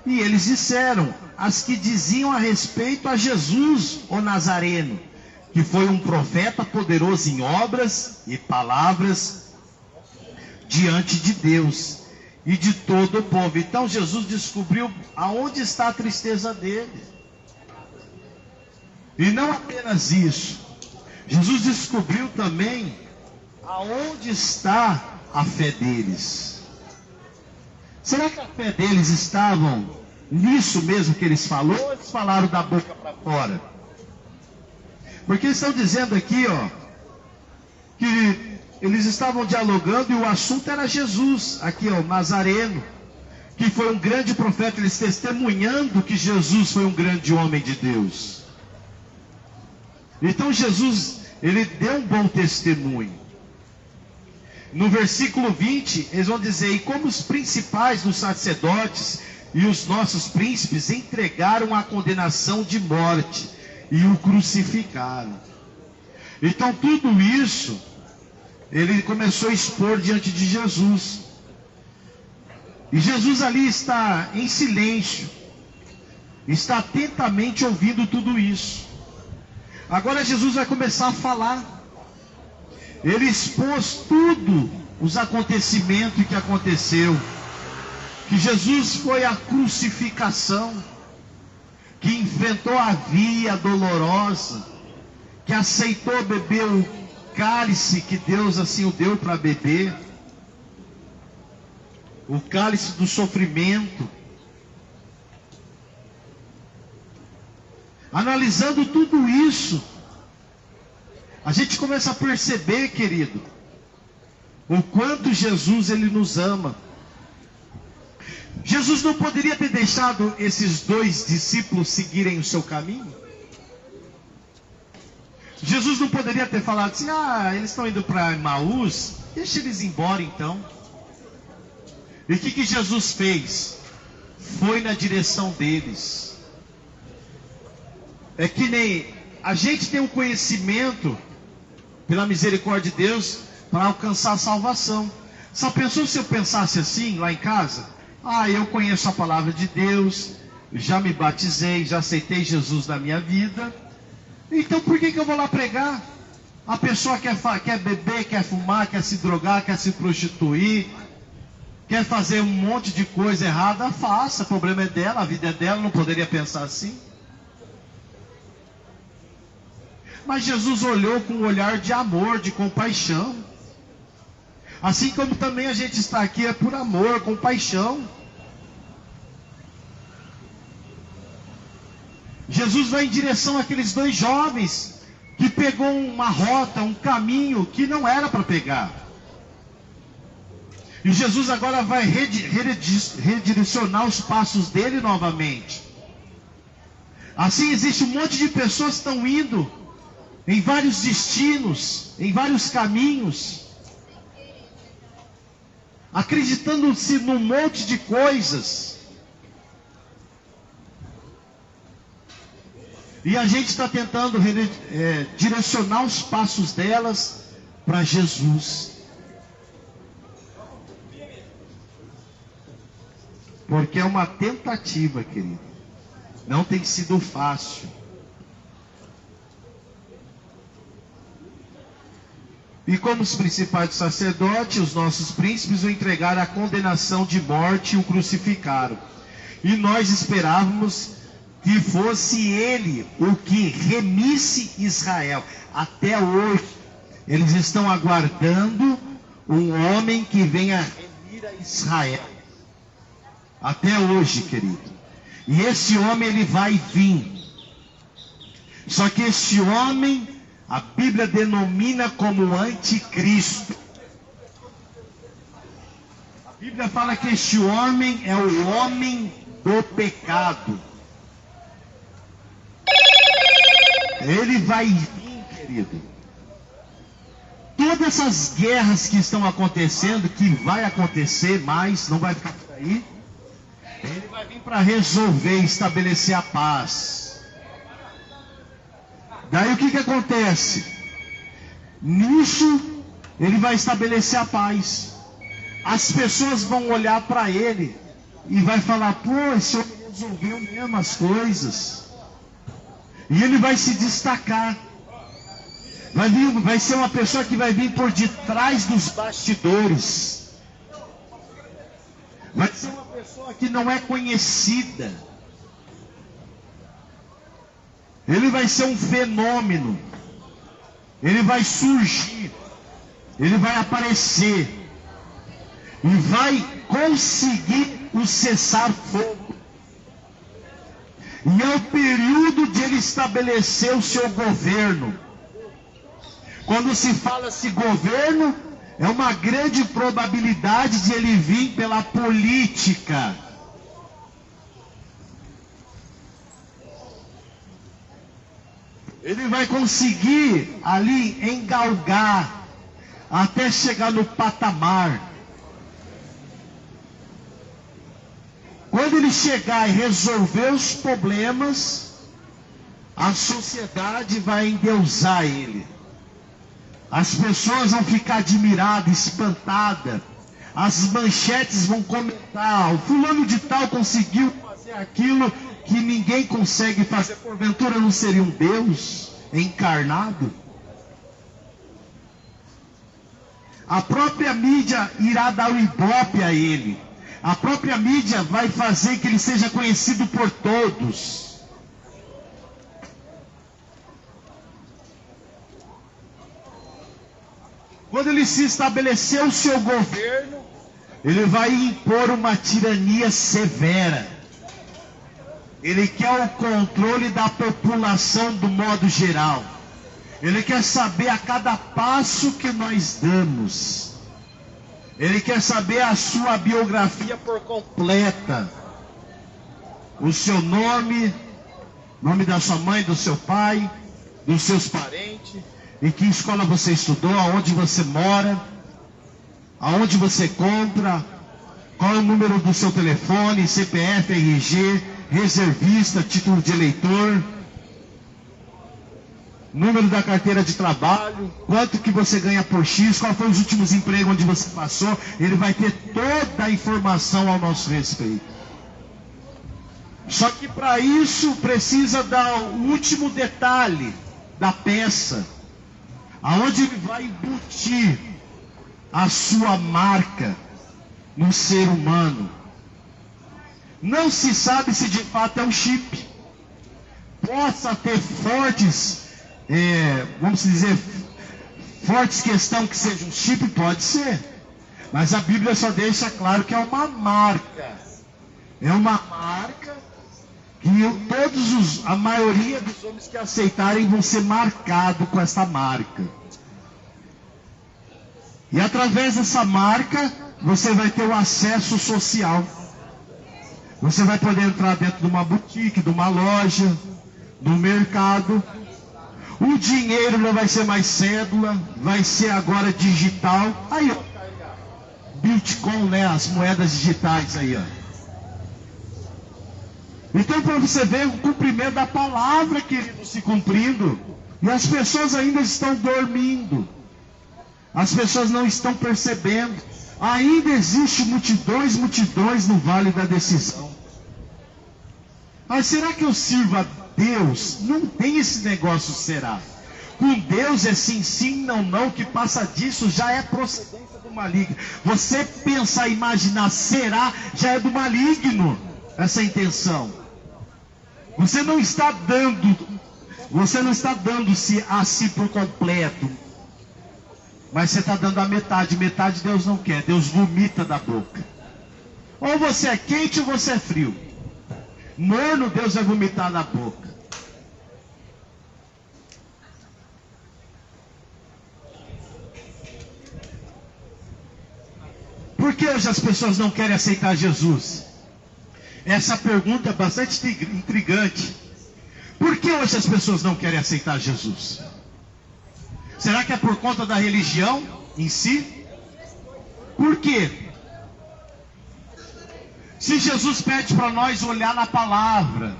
Speaker 1: e eles disseram, as que diziam a respeito a Jesus, o Nazareno, que foi um profeta poderoso em obras e palavras diante de Deus e de todo o povo. Então Jesus descobriu aonde está a tristeza dele. E não apenas isso, Jesus descobriu também aonde está a fé deles. Será que a fé deles estavam nisso mesmo que eles falaram? Ou eles falaram da boca para fora? Porque eles estão dizendo aqui, que eles estavam dialogando e o assunto era Jesus, aqui, o Nazareno, que foi um grande profeta, eles testemunhando que Jesus foi um grande homem de Deus. Então Jesus, ele deu um bom testemunho. No versículo 20, eles vão dizer: e como os principais dos sacerdotes e os nossos príncipes entregaram a condenação de morte e o crucificaram. Então tudo isso, ele começou a expor diante de Jesus. E Jesus ali está em silêncio, está atentamente ouvindo tudo isso. Agora Jesus vai começar a falar. Ele expôs tudo, os acontecimentos que aconteceu. Que Jesus foi a crucificação, que enfrentou a via dolorosa, que aceitou beber o cálice que Deus assim o deu para beber, o cálice do sofrimento. Analisando tudo isso, a gente começa a perceber, querido, o quanto Jesus ele nos ama. Jesus não poderia ter deixado esses dois discípulos seguirem o seu caminho? Jesus não poderia ter falado assim: eles estão indo para Emaús, deixa eles ir embora então. E o que Jesus fez? Foi na direção deles. É que nem a gente tem um conhecimento, pela misericórdia de Deus, para alcançar a salvação. Só pensou se eu pensasse assim lá em casa? Eu conheço a palavra de Deus, já me batizei, já aceitei Jesus na minha vida, então por que eu vou lá pregar? A pessoa quer beber, quer fumar, quer se drogar, quer se prostituir, quer fazer um monte de coisa errada, faça. O problema é dela, a vida é dela, não poderia pensar assim. Mas Jesus olhou com um olhar de amor, de compaixão. Assim como também a gente está aqui é por amor, compaixão. Jesus vai em direção àqueles dois jovens que pegou uma rota, um caminho que não era para pegar. E Jesus agora vai redirecionar os passos dele novamente. Assim existe um monte de pessoas que estão indo em vários destinos, em vários caminhos, acreditando-se num monte de coisas. E a gente está tentando direcionar os passos delas para Jesus. Porque é uma tentativa, querido. Não tem sido fácil. E como os principais sacerdotes, os nossos príncipes o entregaram à condenação de morte e o crucificaram. E nós esperávamos que fosse ele o que remisse Israel. Até hoje, eles estão aguardando um homem que venha remir a Israel. Até hoje, querido. E esse homem, ele vai vir. Só que este homem, a Bíblia denomina como anticristo. A Bíblia fala que este homem é o homem do pecado. Ele vai vir, querido. Todas essas guerras que estão acontecendo, que vai acontecer mais, não vai ficar por aí. Ele vai vir para resolver, estabelecer a paz. Daí o que acontece? Nisso, ele vai estabelecer a paz. As pessoas vão olhar para ele e vai falar: pô, esse homem resolveu mesmo as coisas. E ele vai se destacar. Vai ser uma pessoa que vai vir por detrás dos bastidores. Vai ser uma pessoa que não é conhecida. Ele vai ser um fenômeno. Ele vai surgir. Ele vai aparecer. E vai conseguir o cessar-fogo. E é o período de ele estabelecer o seu governo. Quando se fala-se governo, é uma grande probabilidade de ele vir pela política. Ele vai conseguir ali engalgar até chegar no patamar. Quando ele chegar e resolver os problemas, a sociedade vai endeusar ele. As pessoas vão ficar admiradas, espantadas. As manchetes vão comentar: o fulano de tal conseguiu fazer aquilo que ninguém consegue fazer. Porventura não seria um Deus encarnado? A própria mídia irá dar o ibope a ele. A própria mídia vai fazer que ele seja conhecido por todos. Quando ele se estabelecer o seu governo, ele vai impor uma tirania severa. Ele quer o controle da população do modo geral. Ele quer saber a cada passo que nós damos. Ele quer saber a sua biografia por completa. O seu nome, nome da sua mãe, do seu pai, dos seus parentes. Em que escola você estudou, aonde você mora, aonde você compra, qual é o número do seu telefone, CPF, RG, reservista, título de eleitor, número da carteira de trabalho, quanto que você ganha por X, qual foi os últimos empregos onde você passou. Ele vai ter toda a informação ao nosso respeito. Só que para isso precisa dar o último detalhe da peça. aonde ele vai embutir a sua marca no ser humano. Não se sabe se de fato é um chip. Possa ter fortes, vamos dizer, fortes questão que seja um chip, pode ser. Mas a Bíblia só deixa claro que é uma marca. É uma marca que a maioria dos homens que aceitarem vão ser marcados com essa marca. E através dessa marca, você vai ter o acesso social. Você vai poder entrar dentro de uma boutique, de uma loja, do mercado. O dinheiro não vai ser mais cédula, vai ser agora digital. Aí, ó, Bitcoin, né? As moedas digitais aí, ó. Então, para você ver o cumprimento da palavra, querido, se cumprindo. E as pessoas ainda estão dormindo. As pessoas não estão percebendo. Ainda existe multidões no vale da decisão. Mas será que eu sirvo a Deus? Não tem esse negócio, será? Com Deus é sim, sim, não, não. Que passa disso já é procedência do maligno. Você pensar, imaginar, será, já é do maligno essa intenção. Você não está dando-se a si por completo. Mas você está dando a metade. Metade Deus não quer. Deus vomita da boca. Ou você é quente ou você é frio. Morno, Deus vai vomitar na boca. Por que hoje as pessoas não querem aceitar Jesus? Essa pergunta é bastante intrigante. Por que hoje as pessoas não querem aceitar Jesus? Será que é por conta da religião em si? Por quê? Se Jesus pede para nós olhar na palavra,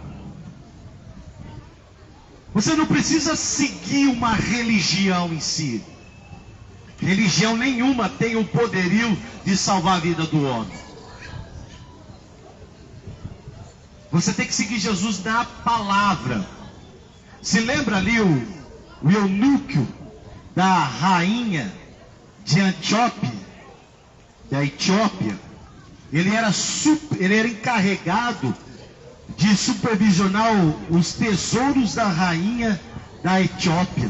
Speaker 1: você não precisa seguir uma religião em si. Religião nenhuma tem o poderio de salvar a vida do homem. Você tem que seguir Jesus na palavra. Se lembra ali o eunuco da rainha de Antiope, da Etiópia? Ele era encarregado de supervisionar os tesouros da rainha da Etiópia.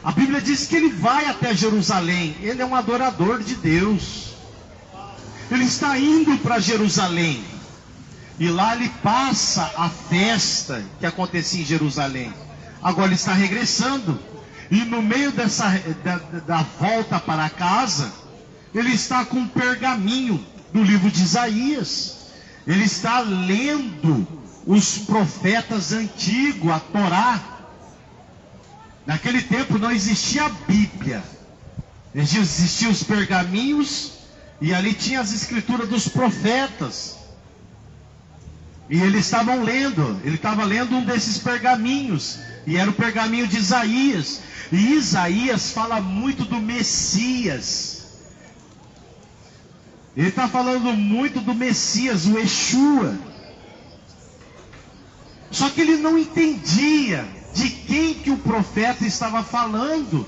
Speaker 1: A Bíblia diz que ele vai até Jerusalém. Ele é um adorador de Deus. Ele está indo para Jerusalém. E lá ele passa a festa que acontecia em Jerusalém. Agora ele está regressando. E no meio da volta para casa, ele está com um pergaminho do livro de Isaías. Ele está lendo os profetas antigos, a Torá. Naquele tempo não existia a Bíblia. Existiam os pergaminhos e ali tinha as escrituras dos profetas. E eles estavam lendo, ele estava lendo um desses pergaminhos, e era o pergaminho de Isaías. E Isaías fala muito do Messias. Ele está falando muito do Messias, o Yeshua. Só que ele não entendia de quem que o profeta estava falando.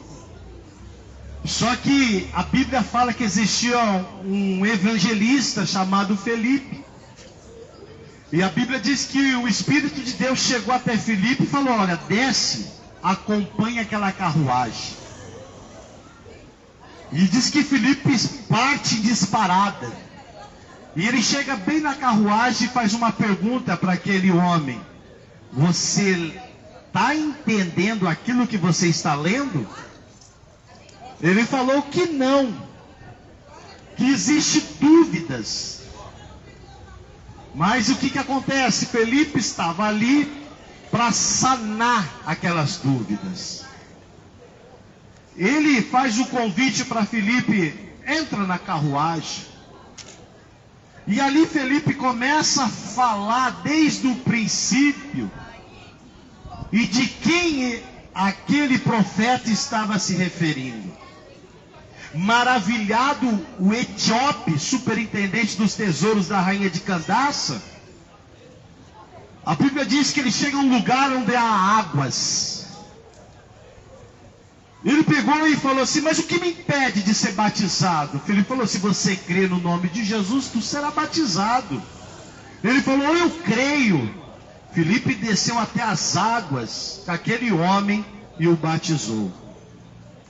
Speaker 1: Só que a Bíblia fala que existia um evangelista chamado Felipe. E a Bíblia diz que o Espírito de Deus chegou até Felipe e falou: olha, desce, acompanha aquela carruagem. E diz que Felipe parte disparada. E ele chega bem na carruagem e faz uma pergunta para aquele homem: você está entendendo aquilo que você está lendo? Ele falou que não, que existe dúvidas. Mas o que acontece? Felipe estava ali para sanar aquelas dúvidas. Ele faz o convite para Felipe: entra na carruagem. E ali Felipe começa a falar desde o princípio e de quem aquele profeta estava se referindo. Maravilhado, o etíope, superintendente dos tesouros da rainha de Candaça, a Bíblia diz que ele chega a um lugar onde há águas. Ele pegou e falou assim: mas o que me impede de ser batizado? Filipe falou: se você crê no nome de Jesus, tu será batizado. Ele falou: eu creio. Filipe desceu até as águas com aquele homem e o batizou.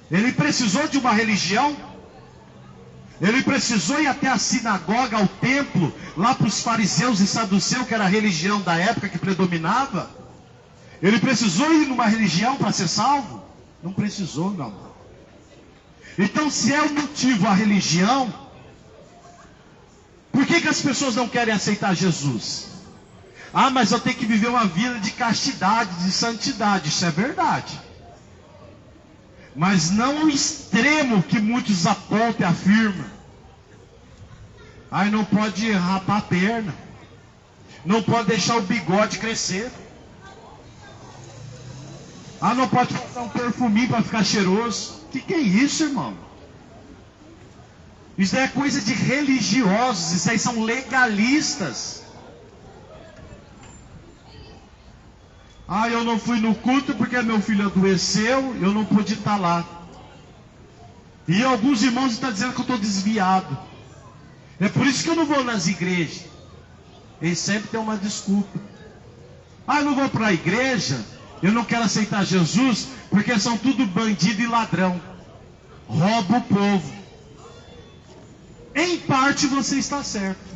Speaker 1: Ele precisou de uma religião? Ele precisou ir até a sinagoga, ao templo, lá para os fariseus e saduceus, que era a religião da época que predominava? Ele precisou ir numa religião para ser salvo? Não precisou, não. Então, se é o motivo a religião, por que as pessoas não querem aceitar Jesus? Ah, mas eu tenho que viver uma vida de castidade, de santidade. Isso é verdade. Mas não o extremo que muitos apontam e afirmam. Ai, não pode rapar a perna. Não pode deixar o bigode crescer. Ah, não pode passar um perfuminho para ficar cheiroso. O que é isso, irmão? Isso é coisa de religiosos. Isso aí são legalistas. Ah, eu não fui no culto porque meu filho adoeceu, eu não pude estar lá. E alguns irmãos estão dizendo que eu estou desviado. É por isso que eu não vou nas igrejas. Eles sempre têm uma desculpa. Ah, eu não vou para a igreja, eu não quero aceitar Jesus, porque são tudo bandido e ladrão. Rouba o povo. Em parte você está certo.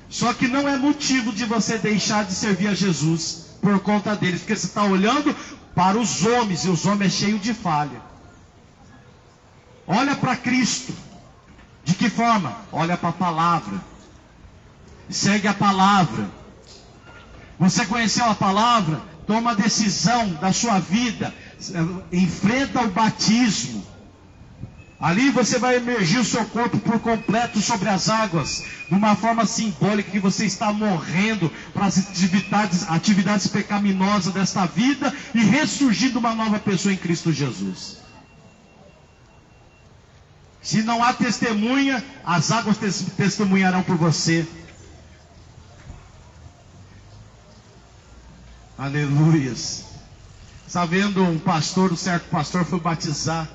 Speaker 1: Só que não é motivo de você deixar de servir a Jesus por conta deles, porque você está olhando para os homens, e os homens é cheio de falha. Olha para Cristo. De que forma? Olha para a palavra. Segue a palavra. Você conheceu a palavra? Toma a decisão da sua vida. Enfrenta o batismo. Ali você vai emergir o seu corpo por completo sobre as águas, de uma forma simbólica que você está morrendo para as atividades pecaminosas desta vida e ressurgindo uma nova pessoa em Cristo Jesus. Se não há testemunha, as águas testemunharão por você. Aleluias. Sabendo um pastor, um certo pastor foi batizar.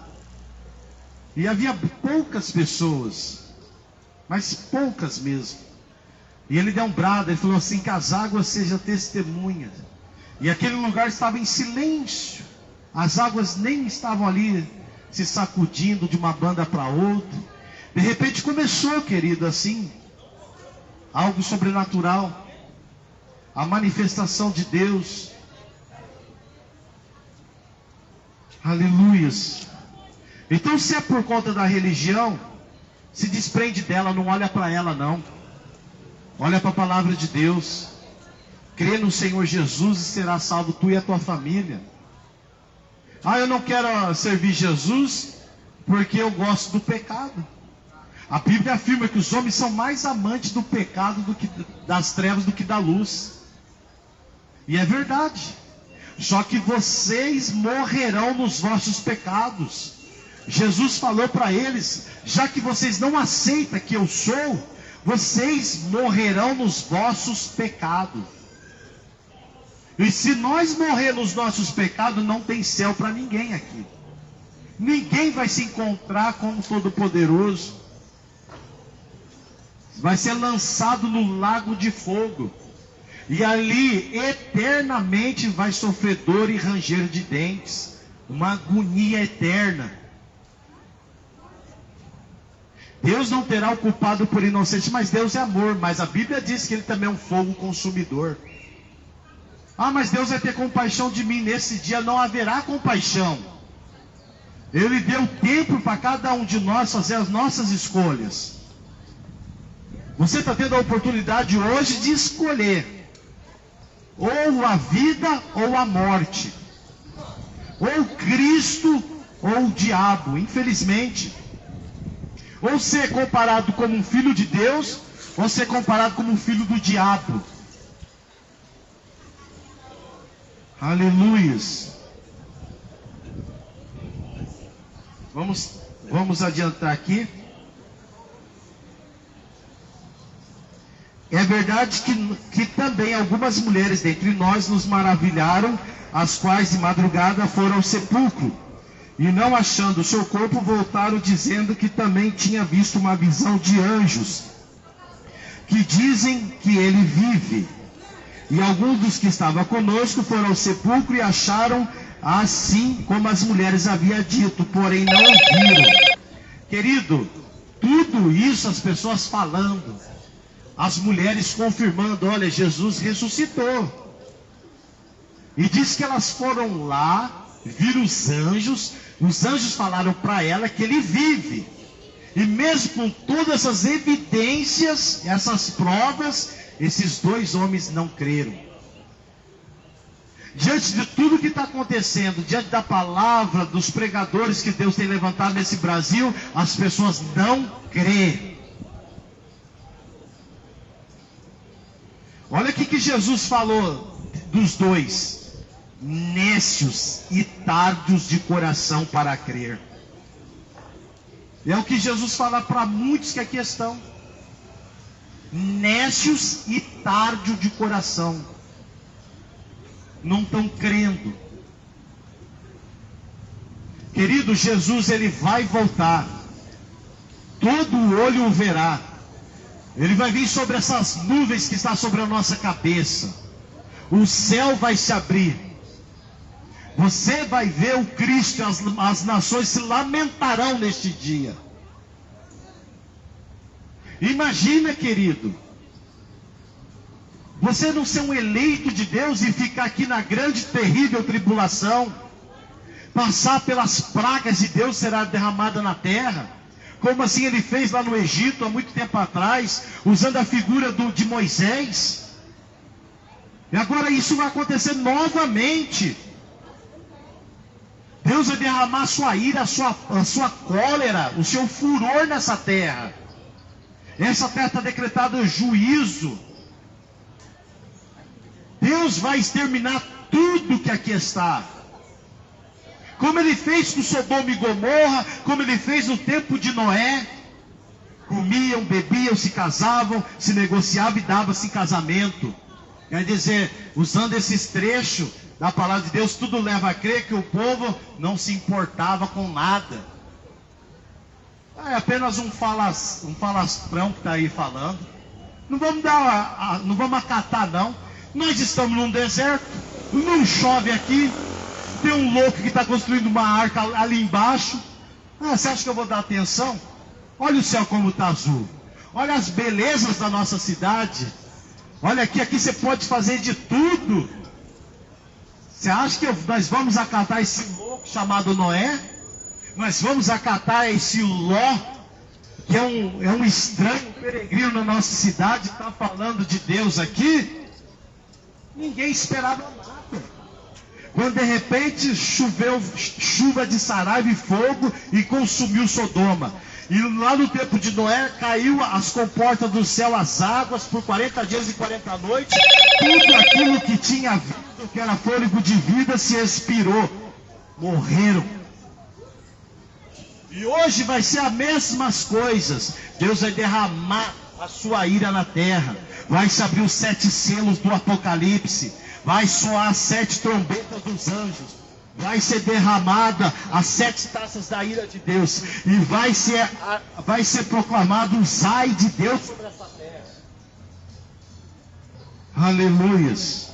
Speaker 1: E havia poucas pessoas, mas poucas mesmo. E ele deu um brado, ele falou assim: que as águas sejam testemunhas. E aquele lugar estava em silêncio. As águas nem estavam ali se sacudindo de uma banda para outra. De repente começou, querido, assim, algo sobrenatural. A manifestação de Deus. Aleluias. Então, se é por conta da religião, se desprende dela, não olha para ela não. Olha para a palavra de Deus. Crê no Senhor Jesus e será salvo tu e a tua família. Ah, eu não quero servir Jesus porque eu gosto do pecado. A Bíblia afirma que os homens são mais amantes do pecado do que das trevas do que da luz. E é verdade. Só que vocês morrerão nos vossos pecados. Jesus falou para eles: já que vocês não aceitam que eu sou, vocês morrerão nos vossos pecados. E se nós morrer nos nossos pecados, não tem céu para ninguém aqui. Ninguém vai se encontrar com o Todo-Poderoso. Vai ser lançado no lago de fogo. E ali eternamente vai sofrer dor e ranger de dentes. Uma agonia eterna. Deus não terá o culpado por inocente, mas Deus é amor. Mas a Bíblia diz que Ele também é um fogo consumidor. Ah, mas Deus vai ter compaixão de mim. Nesse dia não haverá compaixão. Ele deu tempo para cada um de nós fazer as nossas escolhas. Você está tendo a oportunidade hoje de escolher. Ou a vida ou a morte. Ou Cristo ou o diabo, infelizmente. Ou ser comparado como um filho de Deus, ou ser comparado como um filho do diabo. Aleluias. Vamos adiantar aqui. É verdade que também algumas mulheres dentre nós nos maravilharam, as quais de madrugada foram ao sepulcro
Speaker 2: E não achando o seu corpo, voltaram dizendo que também tinha visto uma visão de anjos, que dizem que ele vive. E alguns dos que estavam conosco foram ao sepulcro e acharam assim como as mulheres haviam dito, porém não ouviram. Querido, tudo isso as pessoas falando, as mulheres confirmando, olha, Jesus ressuscitou. E diz que elas foram lá, viram os anjos falaram para ela que ele vive. E mesmo com todas essas evidências, essas provas, esses dois homens não creram. Diante de tudo que está acontecendo, diante da palavra dos pregadores que Deus tem levantado nesse Brasil, as pessoas não creem. Olha o que Jesus falou dos dois: nécios e tardos de coração para crer. É o que Jesus fala para muitos que aqui estão. Nécios e tardos de coração. Não estão crendo. Querido, Jesus, ele vai voltar. Todo olho o verá. Ele vai vir sobre essas nuvens que estão sobre a nossa cabeça. O céu vai se abrir. Você vai ver o Cristo, as nações se lamentarão neste dia. Imagina, querido, você não ser um eleito de Deus e ficar aqui na grande, terrível tribulação, passar pelas pragas de Deus será derramada na terra, como assim ele fez lá no Egito há muito tempo atrás, usando a figura de Moisés. E agora isso vai acontecer novamente. Deus vai derramar a sua ira, a sua cólera, o seu furor nessa terra. Essa terra está decretado juízo. Deus vai exterminar tudo que aqui está. Como ele fez com Sodoma e Gomorra, como ele fez no tempo de Noé. Comiam, bebiam, se casavam, se negociavam e davam-se em casamento. Quer dizer, usando esses trechos da palavra de Deus, tudo leva a crer que o povo não se importava com nada. É apenas um falastrão que está aí falando. Não vamos acatar não. Nós estamos num deserto, não chove aqui, tem um louco que está construindo uma arca ali embaixo. Você acha que eu vou dar atenção? Olha o céu como está azul. Olha as belezas da nossa cidade. Olha aqui você pode fazer de tudo. Você acha que nós vamos acatar esse louco chamado Noé? Nós vamos acatar esse Ló, que é um estranho, um peregrino na nossa cidade, está falando de Deus aqui? Ninguém esperava nada. Quando de repente choveu chuva de saraiva e fogo e consumiu Sodoma. E lá no tempo de Noé caiu as comportas do céu, as águas, por 40 dias e 40 noites. Tudo aquilo que tinha vida, que era fôlego de vida, se expirou. Morreram. E hoje vai ser as mesmas coisas. Deus vai derramar a sua ira na terra. Vai se abrir os 7 selos do Apocalipse. Vai soar as 7 trombetas dos anjos. Vai ser derramada as 7 taças da ira de Deus. E vai ser proclamado um ai de Deus sobre essa terra. Aleluias.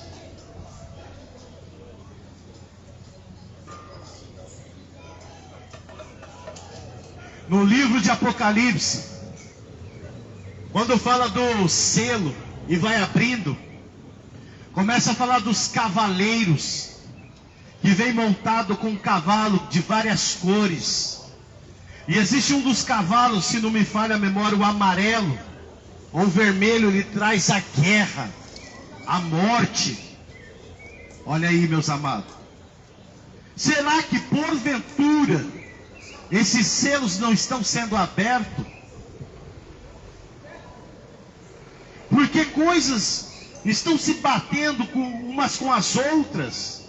Speaker 2: No livro de Apocalipse, quando fala do selo e vai abrindo, começa a falar dos cavaleiros, que vem montado com um cavalo de várias cores. E existe um dos cavalos, se não me falha a memória, o amarelo, ou o vermelho, ele traz a guerra, a morte. Olha aí, meus amados. Será que porventura esses selos não estão sendo abertos? Porque coisas estão se batendo umas com as outras.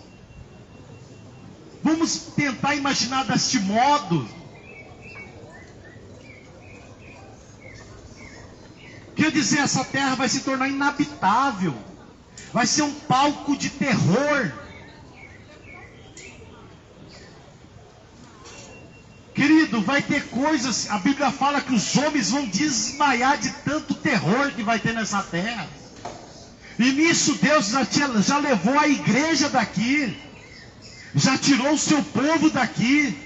Speaker 2: Vamos tentar imaginar deste modo. Quer dizer, essa terra vai se tornar inabitável. Vai ser um palco de terror. Querido, vai ter coisas, a Bíblia fala que os homens vão desmaiar de tanto terror que vai ter nessa terra. E nisso Deus já levou a igreja daqui, já tirou o seu povo daqui.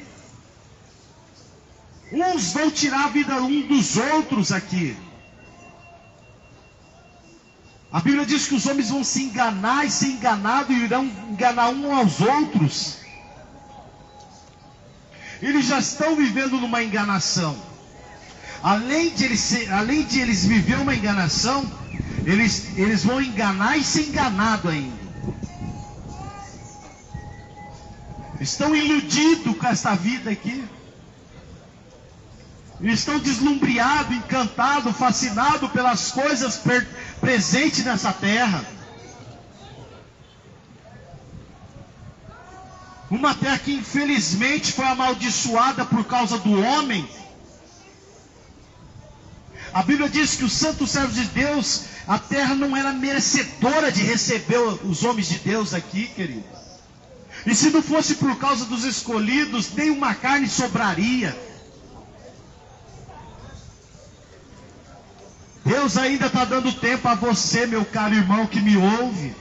Speaker 2: Uns vão tirar a vida um dos outros aqui. A Bíblia diz que os homens vão se enganar e ser enganados e irão enganar uns aos outros. Eles já estão vivendo numa enganação. Além de eles viver uma enganação, eles vão enganar e ser enganados ainda. Estão iludidos com esta vida aqui. Estão deslumbriados, encantados, fascinados pelas coisas presentes nessa terra. Uma terra que infelizmente foi amaldiçoada por causa do homem. A Bíblia diz que os santos servos de Deus, a terra não era merecedora de receber os homens de Deus aqui, querido. E se não fosse por causa dos escolhidos, nem uma carne sobraria. Deus ainda está dando tempo a você, meu caro irmão que me ouve,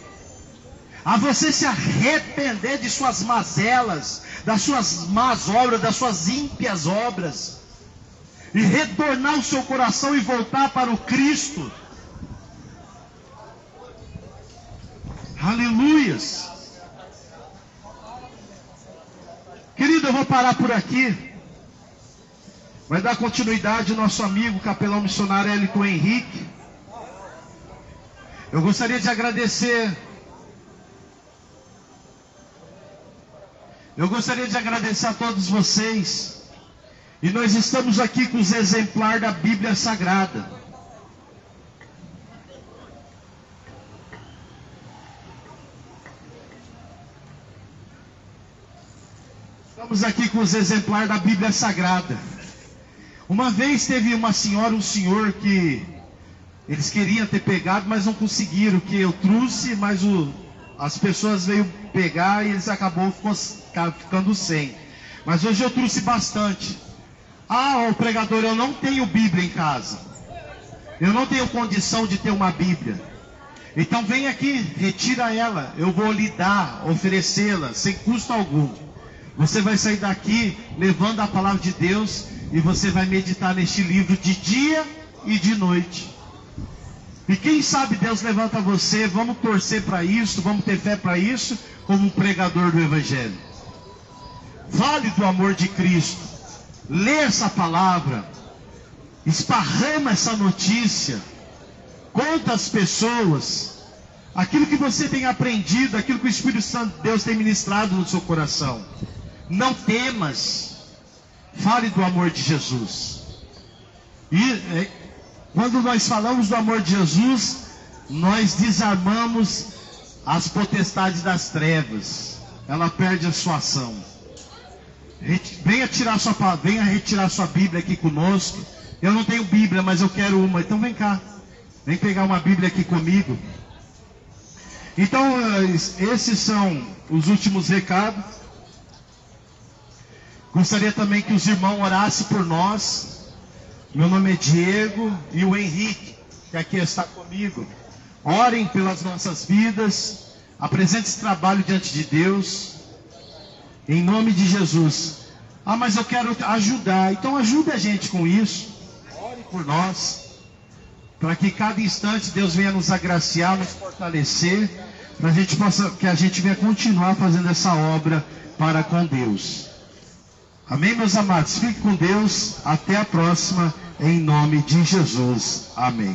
Speaker 2: a você se arrepender de suas mazelas, das suas más obras, das suas ímpias obras, e retornar o seu coração e voltar para o Cristo. Aleluias. Querido, eu vou parar por aqui. Vai dar continuidade ao nosso amigo capelão missionário Elton Henrique. Eu gostaria de agradecer. A todos vocês. E nós estamos aqui com os exemplares da Bíblia Sagrada. Estamos aqui com os exemplares da Bíblia Sagrada. Uma vez teve uma senhora, um senhor que eles queriam ter pegado, mas não conseguiram, que eu trouxe, mas as pessoas veio pegar e eles acabou ficando sem. Mas hoje eu trouxe bastante. O pregador, eu não tenho Bíblia em casa. Eu não tenho condição de ter uma Bíblia. Então vem aqui, retira ela. Eu vou lhe dar, oferecê-la, sem custo algum. Você vai sair daqui levando a palavra de Deus e você vai meditar neste livro de dia e de noite. E quem sabe Deus levanta você, vamos torcer para isso, vamos ter fé para isso, como um pregador do Evangelho. Fale do amor de Cristo, lê essa palavra, esparrama essa notícia, conta às pessoas aquilo que você tem aprendido, aquilo que o Espírito Santo de Deus tem ministrado no seu coração. Não temas. Fale do amor de Jesus. E quando nós falamos do amor de Jesus, nós desarmamos as potestades das trevas. Ela perde a sua ação. Venha retirar sua Bíblia aqui conosco. Eu não tenho Bíblia, mas eu quero uma. Então vem cá. Vem pegar uma Bíblia aqui comigo. Então, esses são os últimos recados. Gostaria também que os irmãos orassem por nós. Meu nome é Diego e o Henrique, que aqui está comigo. Orem pelas nossas vidas. Apresente esse trabalho diante de Deus. Em nome de Jesus. Mas eu quero ajudar. Então ajude a gente com isso. Ore por nós. Para que cada instante Deus venha nos agraciar, nos fortalecer. Para que a gente venha continuar fazendo essa obra para com Deus. Amém, meus amados? Fique com Deus. Até a próxima. Em nome de Jesus. Amém.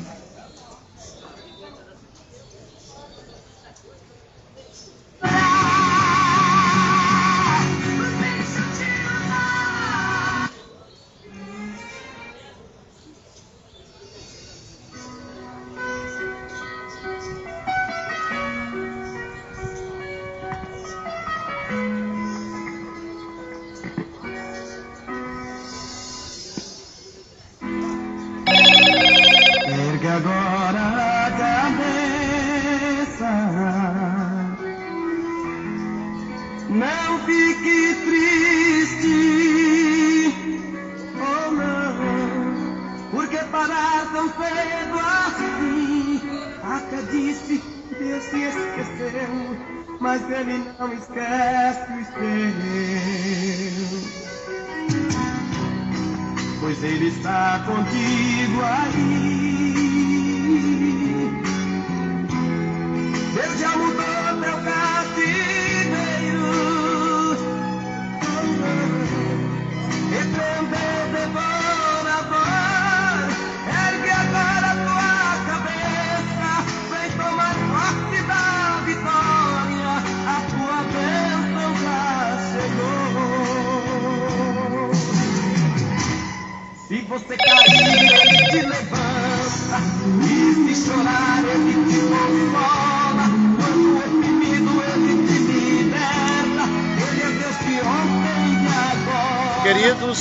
Speaker 3: se esqueceu, mas ele não esquece os seus. Pois ele está contigo aí. Deus já mudou teu cativeiro. Repreendeu devorador. Ergue agora tua cabeça. Vem tomar parte da vitória. A tua bênção já chegou. Se você cair, ele te levanta. E se chorar, ele te consola. Quando oprimido, ele te liberta. Ele é Deus que ontem e agora.
Speaker 4: Queridos,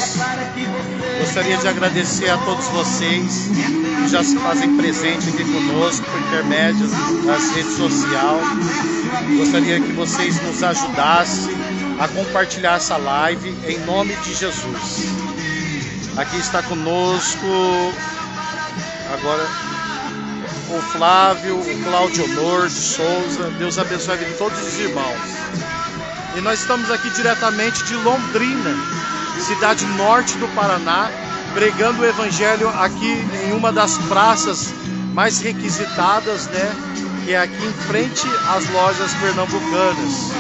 Speaker 4: gostaria de agradecer a todos vocês que já se fazem presente aqui conosco por intermédio das redes sociais. Gostaria que vocês nos ajudassem a compartilhar essa live em nome de Jesus. Aqui está conosco agora o Flávio, o Cláudio Honor de Souza. Deus abençoe a vida de todos os irmãos. E nós estamos aqui diretamente de Londrina, cidade norte do Paraná, pregando o evangelho aqui em uma das praças mais requisitadas, né? Que é aqui em frente às lojas pernambucanas.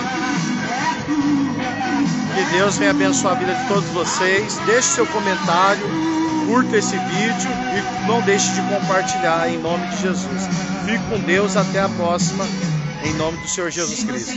Speaker 4: Que Deus venha abençoar a vida de todos vocês. Deixe seu comentário, curta esse vídeo e não deixe de compartilhar em nome de Jesus. Fique com Deus, até a próxima, em nome do Senhor Jesus Cristo.